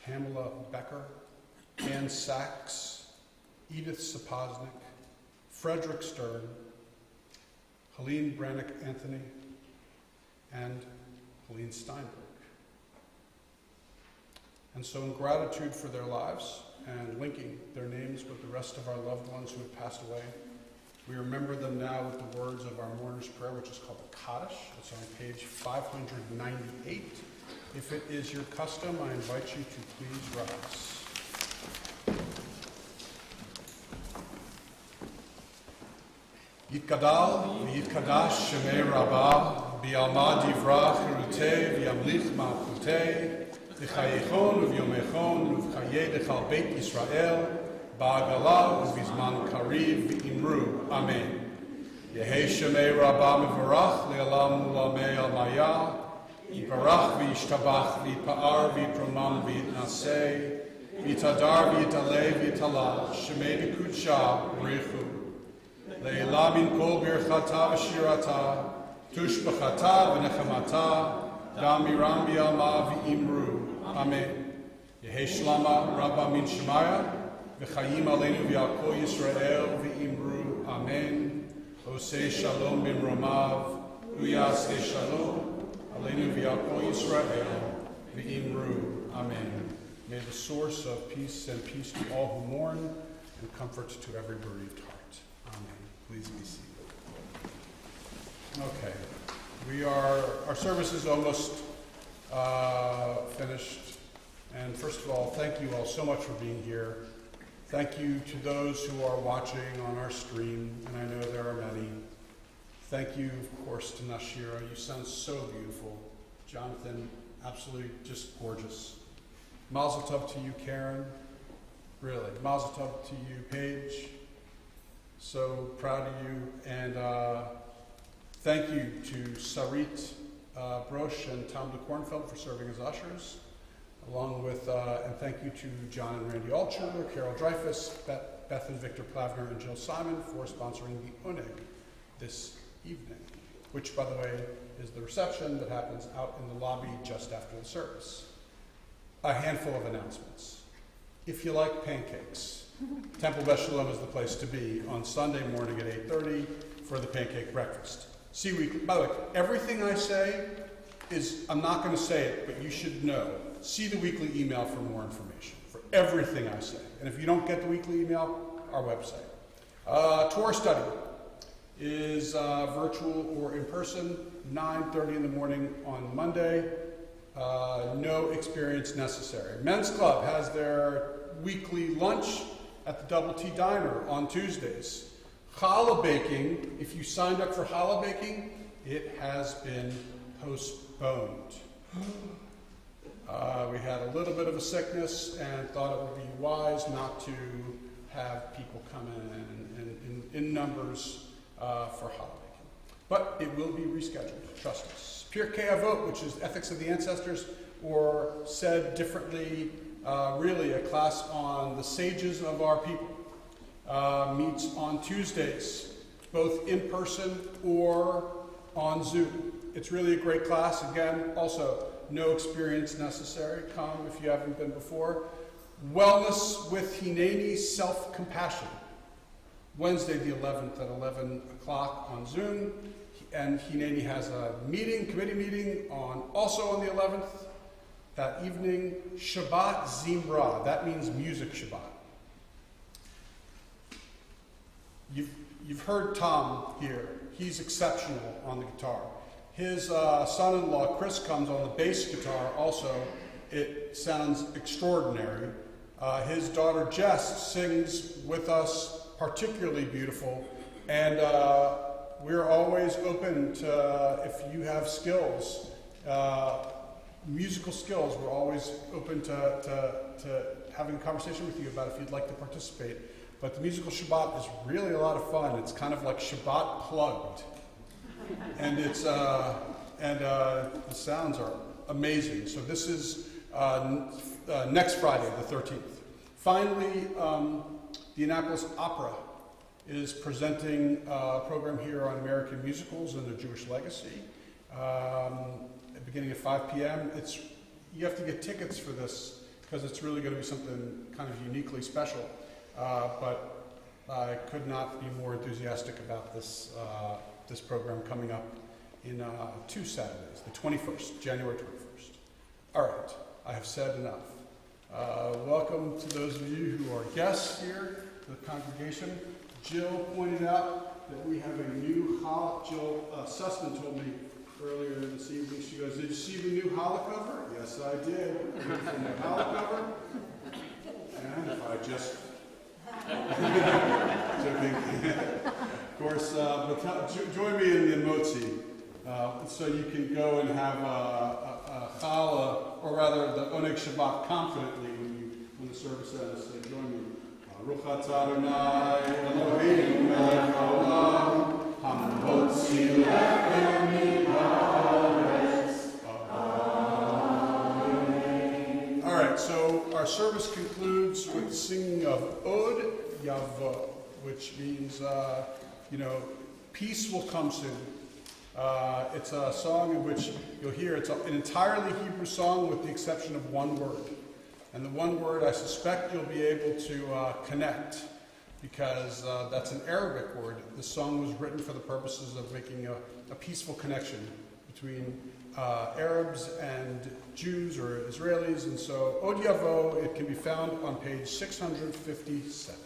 Pamela Becker, Ann Sachs, Edith Sapoznik, Frederick Stern, Helene Brannick Anthony, and Helene Steinberg. And so in gratitude for their lives and linking their names with the rest of our loved ones who have passed away, we remember them now with the words of our mourner's prayer, which is called the Kaddish. It's on page 598. If it is your custom, I invite you to please rise. Yitkadal v'yitkadash shemei Rabbah b'yalma divra chirutei v'yamlich malchutei v'chayechon v'yomechon v'chayei dechal beit Yisrael ba'agala v'zman kariv v'imru. Amen. Yehei shemei Rabbah mevarach le'alam ulamei al-maya Yiparach v'yishtabach v'yipa'ar v'yitromam v'yitnasei v'yitadar v'yitalei v'yitala shemei b'kudsha b'richu Le'ila min kol birchata v'shirata tushbachata v'nechamata damiram b'yalma v'imru. Amen. Yehei shlama rabba min shemaya v'chayim aleinu v'yakol Yisrael v'imru. Amen. Osei shalom b'mromav uyasei shalom aleinu v'yakol Yisrael v'imru. Amen. May the source of peace send peace to all who mourn and comfort to every bereaved heart. Amen. Please be seated. Okay, our service is almost finished. And first of all, thank you all so much for being here. Thank you to those who are watching on our stream, and I know there are many. Thank you, of course, to Nashira. You sound so beautiful. Jonathan, absolutely just gorgeous. Mazel tov to you, Karen. Really, mazel tov to you, Paige. So proud of you, and thank you to Sarit Brosh and Tom de Kornfeld for serving as ushers, along with, and thank you to John and Randy Altshuler, Carol Dreyfus, Beth and Victor Plavner, and Jill Simon for sponsoring the Oneg this evening, which, by the way, is the reception that happens out in the lobby just after the service. A handful of announcements. If you like pancakes, Temple Beth Shalom is the place to be on Sunday morning at 8:30 for the pancake breakfast. See weekly. By the way, everything I say is, I'm not going to say it, but you should know. See the weekly email for more information for everything I say. And if you don't get the weekly email, our website. Torah study is virtual or in person, 9:30 in the morning on Monday. No experience necessary. Men's Club has their weekly lunch at the Double T Diner on Tuesdays. Challah baking, if you signed up for challah baking, it has been postponed. We had a little bit of a sickness and thought it would be wise not to have people come in numbers for challah baking. But it will be rescheduled, trust us. Pirkei Avot, which is Ethics of the Ancestors, or said differently, really a class on the sages of our people, meets on Tuesdays, both in person or on Zoom. It's really a great class. Again, also, no experience necessary. Come if you haven't been before. Wellness with Hineni Self-Compassion. Wednesday the 11th at 11 o'clock on Zoom. And Hineni has a committee meeting also on the 11th. That evening, Shabbat Zimra. That means music Shabbat. You've heard Tom here. He's exceptional on the guitar. His son-in-law, Chris, comes on the bass guitar also. It sounds extraordinary. His daughter, Jess, sings with us, particularly beautiful. And we're always open to, if you have skills, musical skills, we're always open to having a conversation with you about if you'd like to participate. But the musical Shabbat is really a lot of fun. It's kind of like Shabbat plugged. And it's the sounds are amazing. So this is next Friday, the 13th. Finally, the Annapolis Opera is presenting a program here on American musicals and their Jewish legacy, beginning at 5 p.m. You have to get tickets for this because it's really going to be something kind of uniquely special. But I could not be more enthusiastic about this program coming up in 2 Saturdays, the 21st, January 21st. All right, I have said enough. Welcome to those of you who are guests here, the congregation. Jill pointed out that we have a new challah. Jill Sussman told me earlier this evening, she goes, "Did you see the new challah cover?" Yes, I did. The new challah cover. And if I just... Of course, but join me in the motzi, so you can go and have a challah, or rather the oneg Shabbat confidently when the service ends. So join me. Baruch atah Adonai Eloheinu melech haolam, hamotzi lechem min haaretz. Amen. All right, so our service concludes with the singing of Od Yavo, which means, peace will come soon. It's a song in which you'll hear it's an entirely Hebrew song with the exception of one word. And the one word I suspect you'll be able to connect because that's an Arabic word. The song was written for the purposes of making a peaceful connection between Arabs and Jews or Israelis. And so Od Yavo, it can be found on page 657.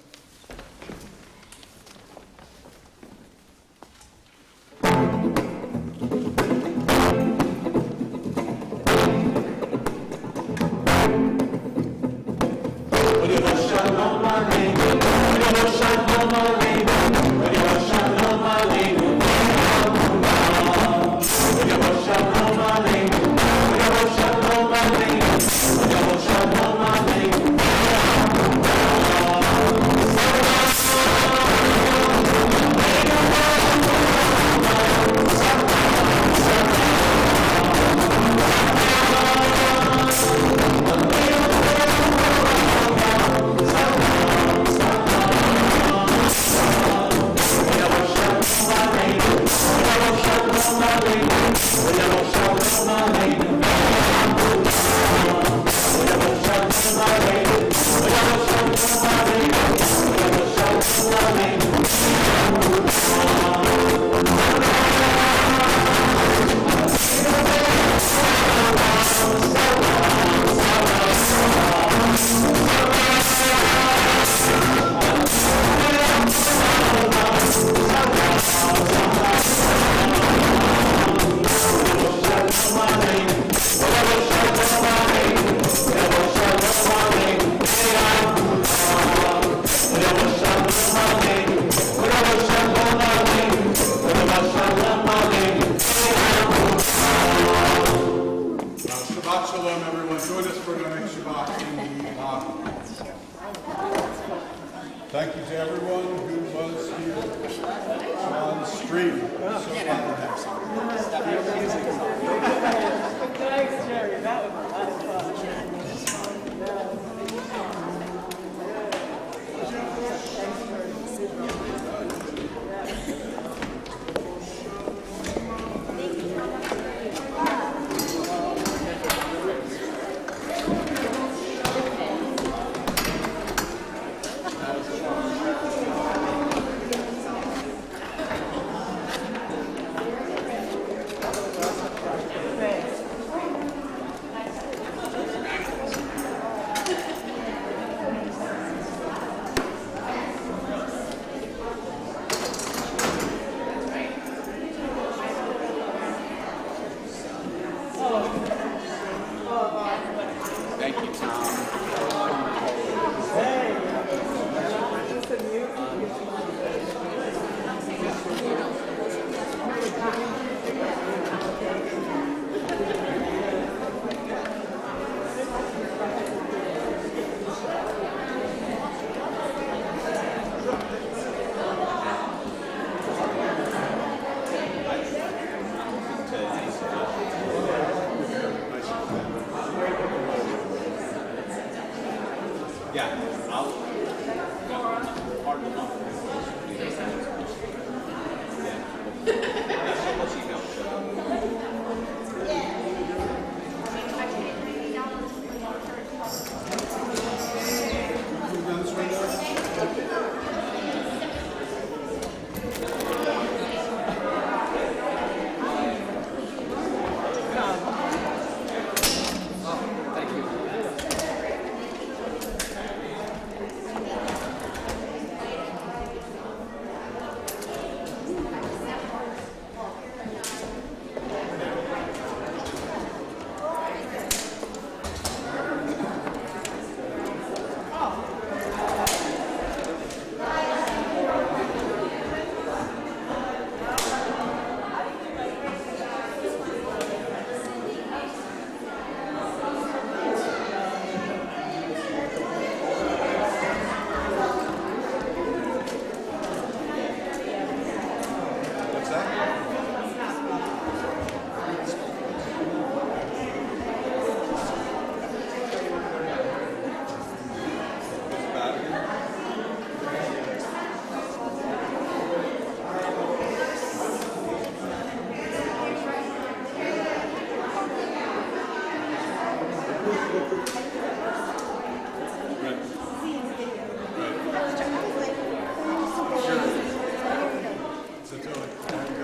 Shabbat Shalom, everyone. Join us for the next Shabbat in the lobby. Thank you to everyone who was here on stream. So glad to have some. Thanks, Jerry. That was a lot of fun. Amen.